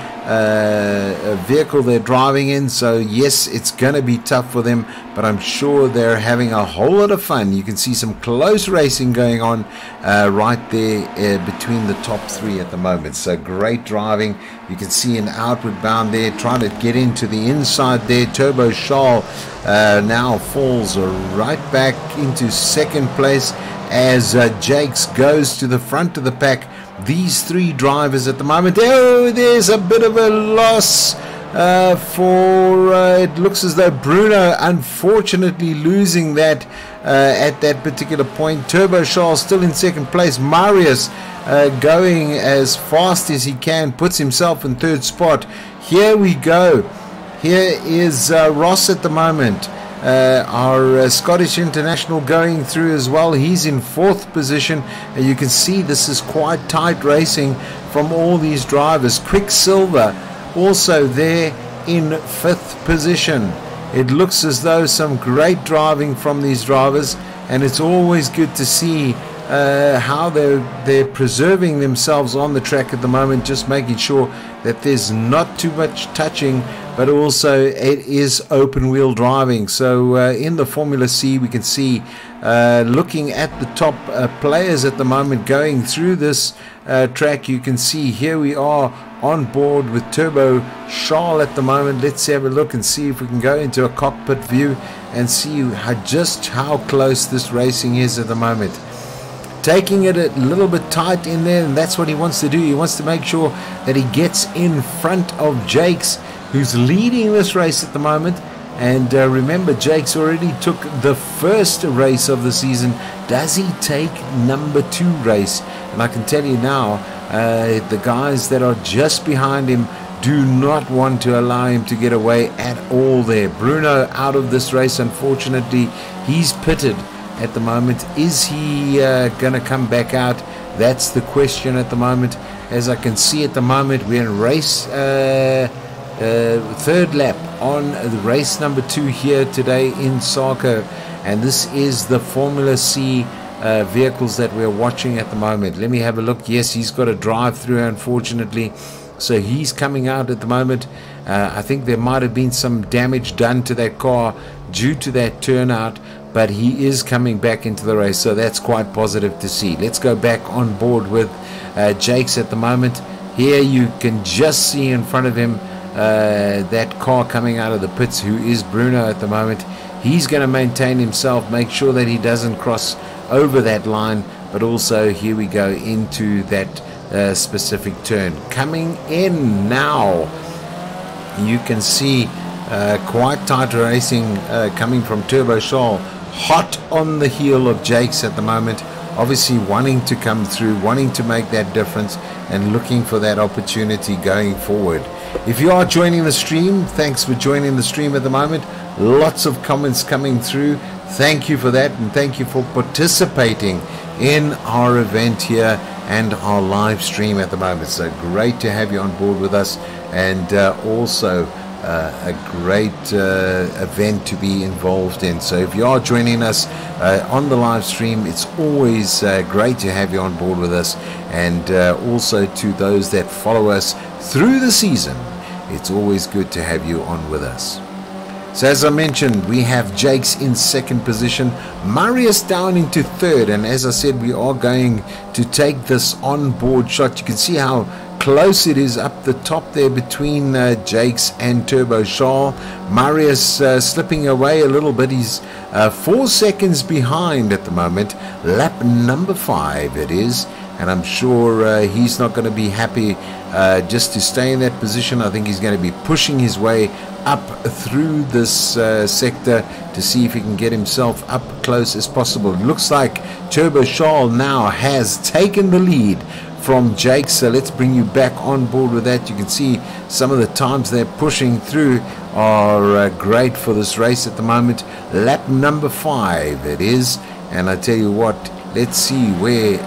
vehicle they're driving in, so yes, it's going to be tough for them, but I'm sure they're having a whole lot of fun. You can see some close racing going on right there between the top three at the moment. So great driving. You can see an outward bound there, trying to get into the inside there. Turbo Charles now falls right back into second place as Jakes goes to the front of the pack. These three drivers at the moment. Oh, there's a bit of a loss it looks as though Bruno unfortunately losing that at that particular point. Turbo Charles still in second place. Marius going as fast as he can, puts himself in third spot. Here we go. Here is Ross at the moment. Our Scottish international going through as well. He's in fourth position. You can see this is quite tight racing from all these drivers. Quicksilver also there in fifth position. It looks as though some great driving from these drivers, and it's always good to see how they're preserving themselves on the track at the moment, just making sure that there's not too much touching, but also it is open wheel driving. So in the Formula C we can see looking at the top players at the moment going through this track. You can see here we are on board with Turbo Charles at the moment. Let's have a look and see if we can go into a cockpit view and see just how close this racing is at the moment. Taking it a little bit tight in there, and that's what he wants to do. He wants to make sure that he gets in front of Jakes, who's leading this race at the moment. And remember, Jakes already took the first race of the season. Does he take number 2 race? And I can tell you now, the guys that are just behind him do not want to allow him to get away at all there. Bruno out of this race, unfortunately. He's pitted at the moment. Is he going to come back out? That's the question at the moment. As I can see at the moment, we're in race third lap on the race number 2 here today in Sarko, and this is the Formula C vehicles that we're watching at the moment. Let me have a look. Yes, he's got a drive through, unfortunately, so he's coming out at the moment. I think there might have been some damage done to that car due to that turnout, but he is coming back into the race, so that's quite positive to see. Let's go back on board with Jakes at the moment. Here you can just see in front of him that car coming out of the pits, who is Bruno at the moment. He's going to maintain himself, make sure that he doesn't cross over that line, but also here we go into that specific turn. Coming in now, you can see quite tight racing coming from Turbo Charles, hot on the heel of Jakes at the moment, obviously wanting to come through, wanting to make that difference, and looking for that opportunity going forward. If you are joining the stream, thanks for joining the stream at the moment. Lots of comments coming through. Thank you for that, and thank you for participating in our event here and our live stream at the moment. So great to have you on board with us, and also a great event to be involved in. So if you are joining us on the live stream, it's always great to have you on board with us, and also to those that follow us through the season, it's always good to have you on with us. So as I mentioned, we have Jakes in second position, Marius down into third, and as I said, we are going to take this on-board shot. You can see how close it is up the top there between Jakes and Turbo Charles. Marius slipping away a little bit. He's 4 seconds behind at the moment. Lap number 5 it is, and I'm sure he's not going to be happy just to stay in that position. I think he's going to be pushing his way up through this sector to see if he can get himself up close as possible. It looks like Turbo Charles now has taken the lead from Jakes, so let's bring you back on board with that. You can see some of the times they're pushing through are great for this race at the moment. Lap number 5 it is, and I tell you what, let's see where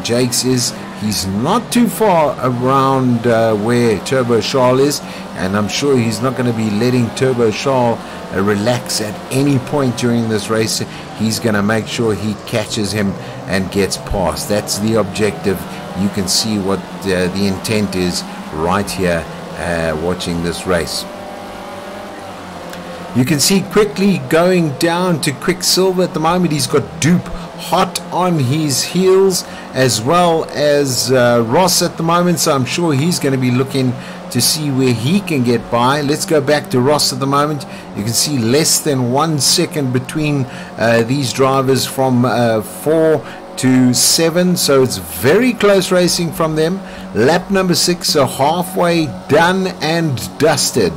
Jakes is. He's not too far around where Turbo Charles is, and I'm sure he's not going to be letting Turbo Charles relax at any point during this race. He's going to make sure he catches him and gets past. That's the objective. You can see what the intent is right here watching this race. You can see quickly going down to Quicksilver at the moment. He's got Dupe hot on his heels, as well as Ross at the moment, so I'm sure he's going to be looking to see where he can get by. Let's go back to Ross at the moment. You can see less than 1 second between these drivers from 4 to 7, so it's very close racing from them. Lap number 6, so halfway done and dusted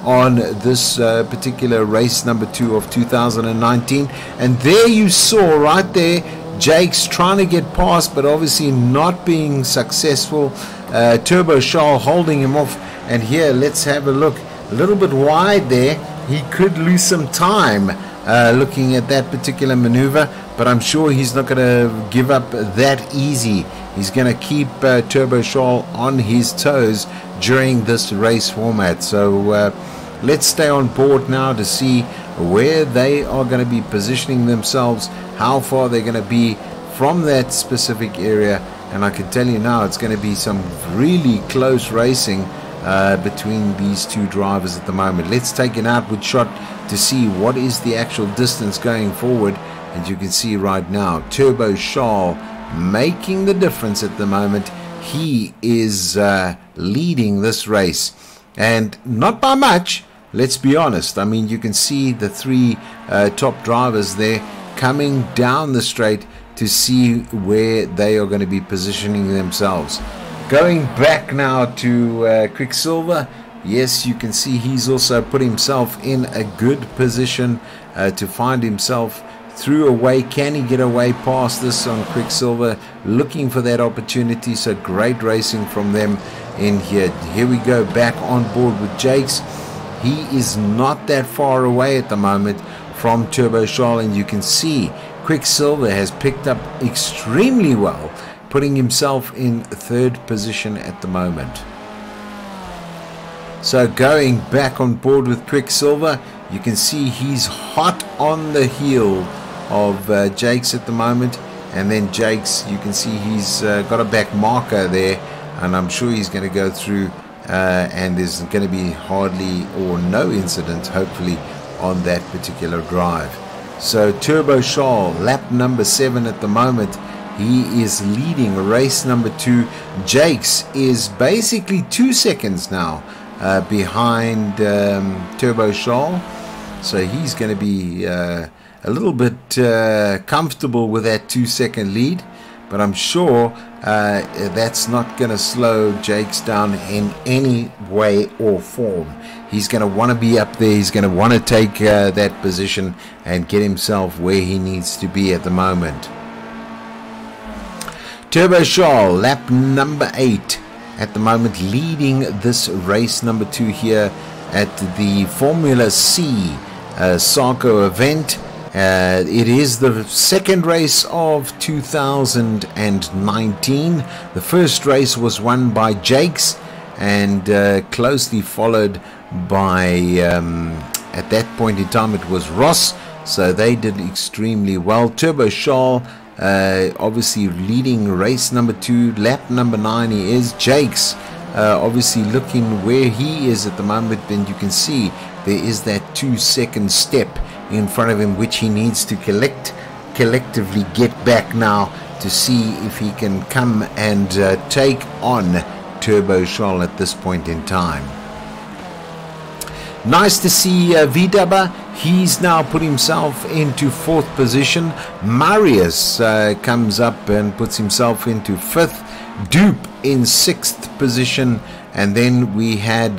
on this particular race number 2 of 2019. And there you saw right there Jake's trying to get past, but obviously not being successful. Turbo Charles holding him off, and here let's have a look. A little bit wide there, he could lose some time looking at that particular maneuver, but I'm sure he's not going to give up that easy. He's going to keep Turbo Charles on his toes during this race format. So let's stay on board now to see where they are going to be positioning themselves, how far they're going to be from that specific area. And I can tell you now, it's going to be some really close racing between these two drivers at the moment. Let's take an outward shot to see what is the actual distance going forward. And you can see right now Turbo Charles making the difference at the moment. He is leading this race, and not by much, let's be honest. I mean, you can see the three top drivers there coming down the straight to see where they are going to be positioning themselves. Going back now to Quicksilver, yes, you can see he's also put himself in a good position to find himself through away. Can he get away past this on Quicksilver? Looking for that opportunity. So great racing from them in here. Here we go, back on board with Jakes. He is not that far away at the moment from Turbo Charles, and you can see Quicksilver has picked up extremely well, putting himself in third position at the moment. So going back on board with Quicksilver, you can see he's hot on the heel of Jakes at the moment, and then Jakes, you can see he's got a back marker there, and I'm sure he's going to go through and there's going to be hardly or no incident hopefully on that particular drive. So Turbo Charles, lap number 7 at the moment, he is leading race number 2. Jakes is basically 2 seconds now behind Turbo Charles, so he's going to be a little bit comfortable with that 2-second lead, but I'm sure that's not going to slow Jakes down in any way or form. He's going to want to be up there. He's going to want to take that position and get himself where he needs to be at the moment. Turbo Charles, lap number 8 at the moment, leading this race number 2 here at the Formula C Sarco event. It is the second race of 2019. The first race was won by Jakes, and closely followed by, at that point in time, it was Ross. So they did extremely well. Turbo Charles obviously leading race number 2, lap number 9 he is. Jakes obviously looking where he is at the moment, and you can see there is that 2-second step in front of him which he needs to collectively get back now to see if he can come and take on Turbo Charles at this point in time. Nice to see V-Dubber. He's now put himself into 4th position. Marius comes up and puts himself into 5th. Dupe in 6th position. And then we had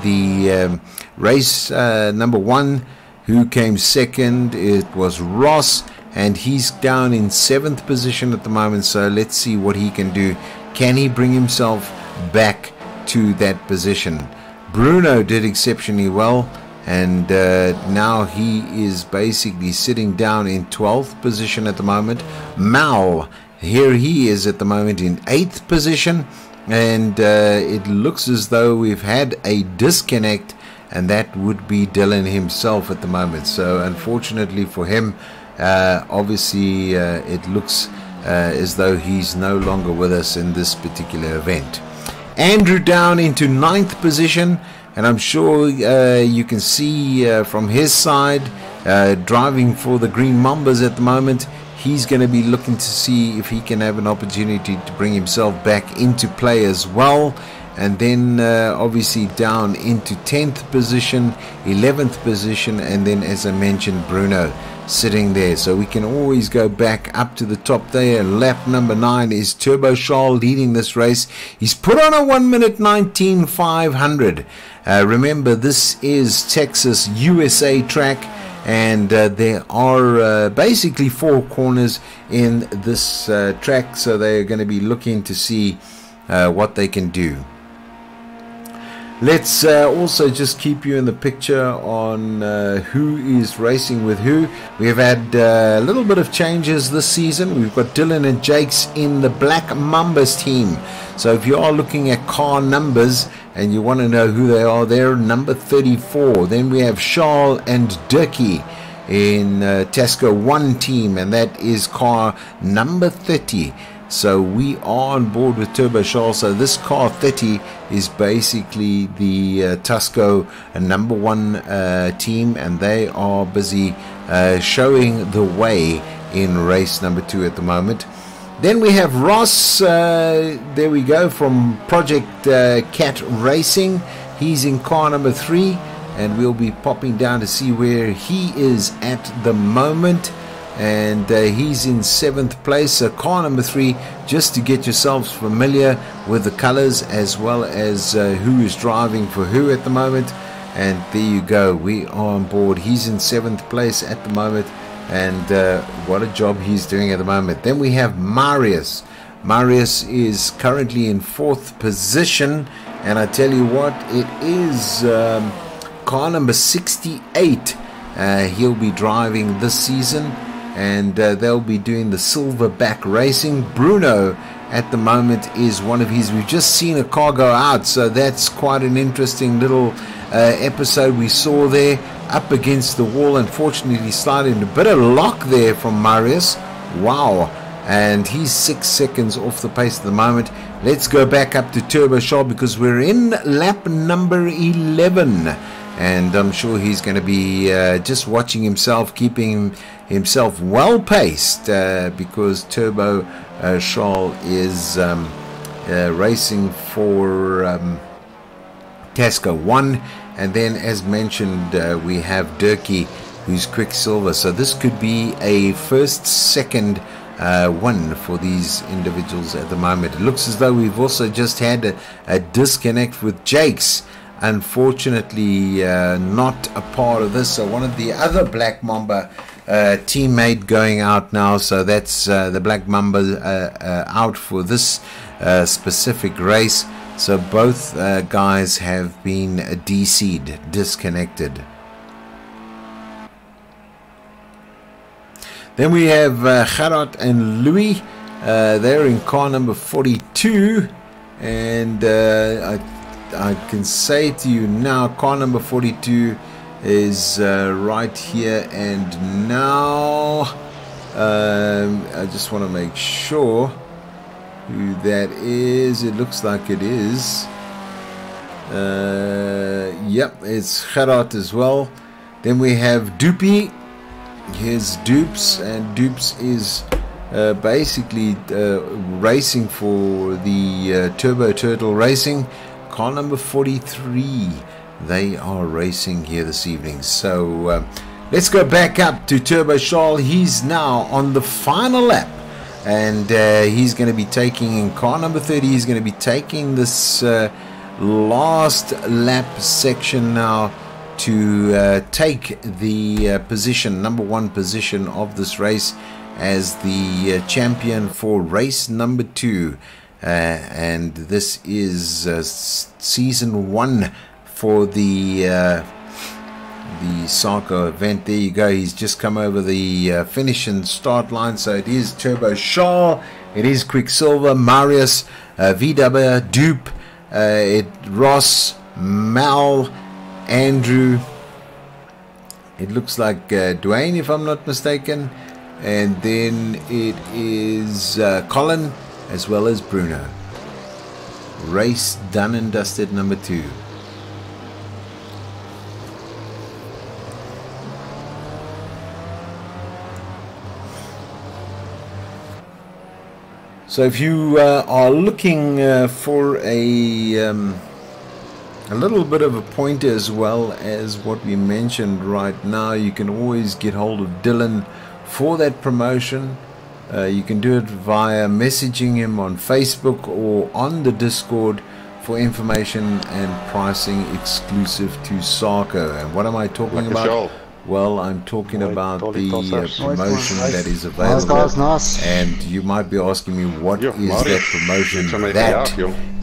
the race number 1 who came 2nd. It was Ross, and he's down in 7th position at the moment. So let's see what he can do. Can he bring himself back to that position? Bruno did exceptionally well, and now he is basically sitting down in 12th position at the moment. Mal, here he is at the moment in 8th position, and it looks as though we've had a disconnect, and that would be Dylan himself at the moment. So unfortunately for him, obviously it looks as though he's no longer with us in this particular event. Andrew down into 9th position, and I'm sure you can see from his side, driving for the Green Mambas at the moment, he's going to be looking to see if he can have an opportunity to bring himself back into play as well. And then obviously down into 10th position, 11th position, and then, as I mentioned, Bruno sitting there. So we can always go back up to the top there. Lap number 9 is Turbo Charles leading this race. He's put on a 1 minute 19.500. Remember, this is Texas, USA track, and there are basically 4 corners in this track, so they're going to be looking to see what they can do. Let's also just keep you in the picture on who is racing with who. We've had a little bit of changes this season. We've got Dylan and Jakes in the Black Mambas team. So if you are looking at car numbers and you want to know who they are, they're number 34. Then we have Charles and Dy13ri in Tesco 1 team, and that is car number 30. So we are on board with Turbo Charles. So this car 30 is basically the Tusco number 1 team, and they are busy showing the way in race number 2 at the moment. Then we have Ross, there we go, from Project Cat Racing. He's in car number 3, and we'll be popping down to see where he is at the moment. And he's in 7th place. So car number 3, just to get yourselves familiar with the colors as well as who is driving for who at the moment. And there you go, we are on board. He's in 7th place at the moment, and what a job he's doing at the moment. Then we have Marius. Marius is currently in 4th position, and I tell you what, it is car number 68 he'll be driving this season, and they'll be doing the silverback racing. Bruno at the moment is one of his. We've just seen a car go out, so that's quite an interesting little episode we saw there, up against the wall. Unfortunately sliding a bit of lock there from Marius. Wow. And he's 6 seconds off the pace at the moment. Let's go back up to Turbo Charles, because we're in lap number 11, and I'm sure he's going to be just watching himself, keeping himself well paced, because Turbo Charles is racing for Tesco 1, and then, as mentioned, we have Dy13ri, who's Quicksilver. So this could be a second win for these individuals at the moment. It looks as though we've also just had a disconnect with Jakes. Unfortunately, not a part of this. So one of the other Black Mamba teammate going out now. So that's the Black Mamba out for this specific race. So both guys have been DC'd, disconnected. Then we have Gerard and Louis. They're in car number 42, and I can say to you now, car number 42 is right here and now. I just want to make sure who that is. It looks like it is. Yep, it's Gerard as well. Then we have Doopy. Here's Dupes, and Dupes is basically racing for the Turbo Turtle Racing. Car number 43, they are racing here this evening. So let's go back up to Turbo Charles. He's now on the final lap, and he's going to be taking, in car number 30, he's going to be taking this last lap section now to take the position, number 1 position of this race as the champion for race number 2. And this is season 1 for the Sarko event. There you go. He's just come over the finish and start line. So it is Turbo Charles, it is Quicksilver, Marius, VW, Dupe, Ross, Mal, Andrew, it looks like Dwayne, if I'm not mistaken, and then it is Colin as well as Bruno. Race done and dusted, number 2. So if you are looking for a little bit of a pointer as well as what we mentioned right now, you can always get hold of Dylan for that promotion. You can do it via messaging him on Facebook or on the Discord for information and pricing exclusive to Sarko. And what am I talking about? Well, I'm talking about the promotion that is available. And you might be asking me, what is that promotion? That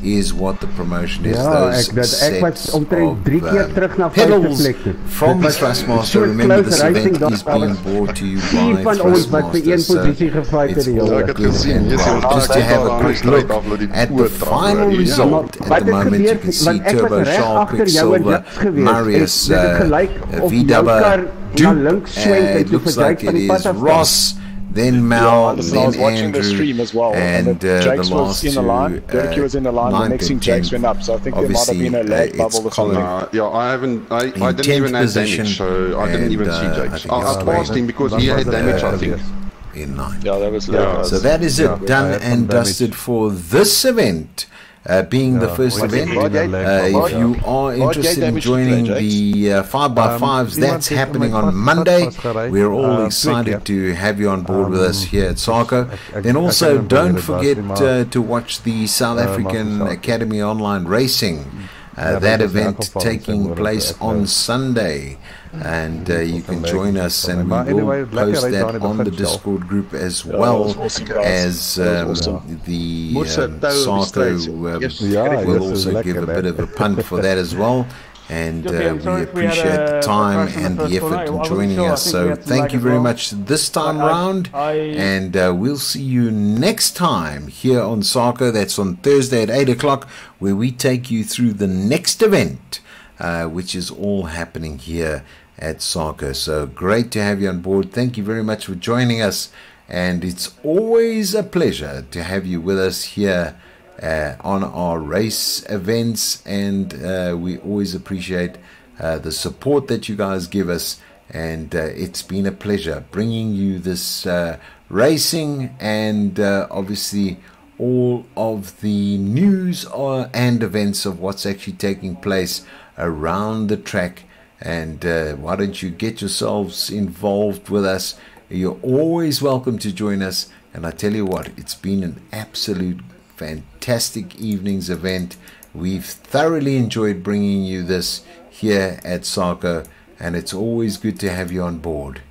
is what the promotion is. Those sets of pedals from Thrustmaster. Remember, this event is being brought to you by Thrustmaster. So it's all good and well. Just to have a quick look at the final result at the moment, you can see Turbo Sharp, Quicksilver, Marius, V-Dubber, Duke, it looks like it is Ross, then Mal, then Andrew, and the last two, Dirkie was in the line, the next thing Jakes went up, so I think there might have been a lag bubble or something. Yeah, I didn't even have damage, so I didn't even see Jakes. I passed him because he had damage, I think. In 9. Yeah, that was low. So that is it, done and dusted for this event. Being the first event, if you are interested in joining the 5x5s, that's happening on Monday. We're all excited to have you on board with us here at Sarko. Then also don't forget to watch the South African Academy Online Racing. That event taking place on Sunday, and you can join us, and we will post that on the Discord group as well as the Sarko will also give a bit of a punt for that as well. And we appreciate the time and the effort in joining us. So thank you very much this time round, and we'll see you next time here on Sarko. That's on Thursday at 8 o'clock, where we take you through the next event, which is all happening here at Sarko. So great to have you on board. Thank you very much for joining us, and it's always a pleasure to have you with us here on our race events, and we always appreciate the support that you guys give us, and it's been a pleasure bringing you this racing and obviously all of the news and events of what's actually taking place around the track. And why don't you get yourselves involved with us? You're always welcome to join us, and I tell you what, it's been an absolute fantastic evening's event. We've thoroughly enjoyed bringing you this here at Sarko, and it's always good to have you on board.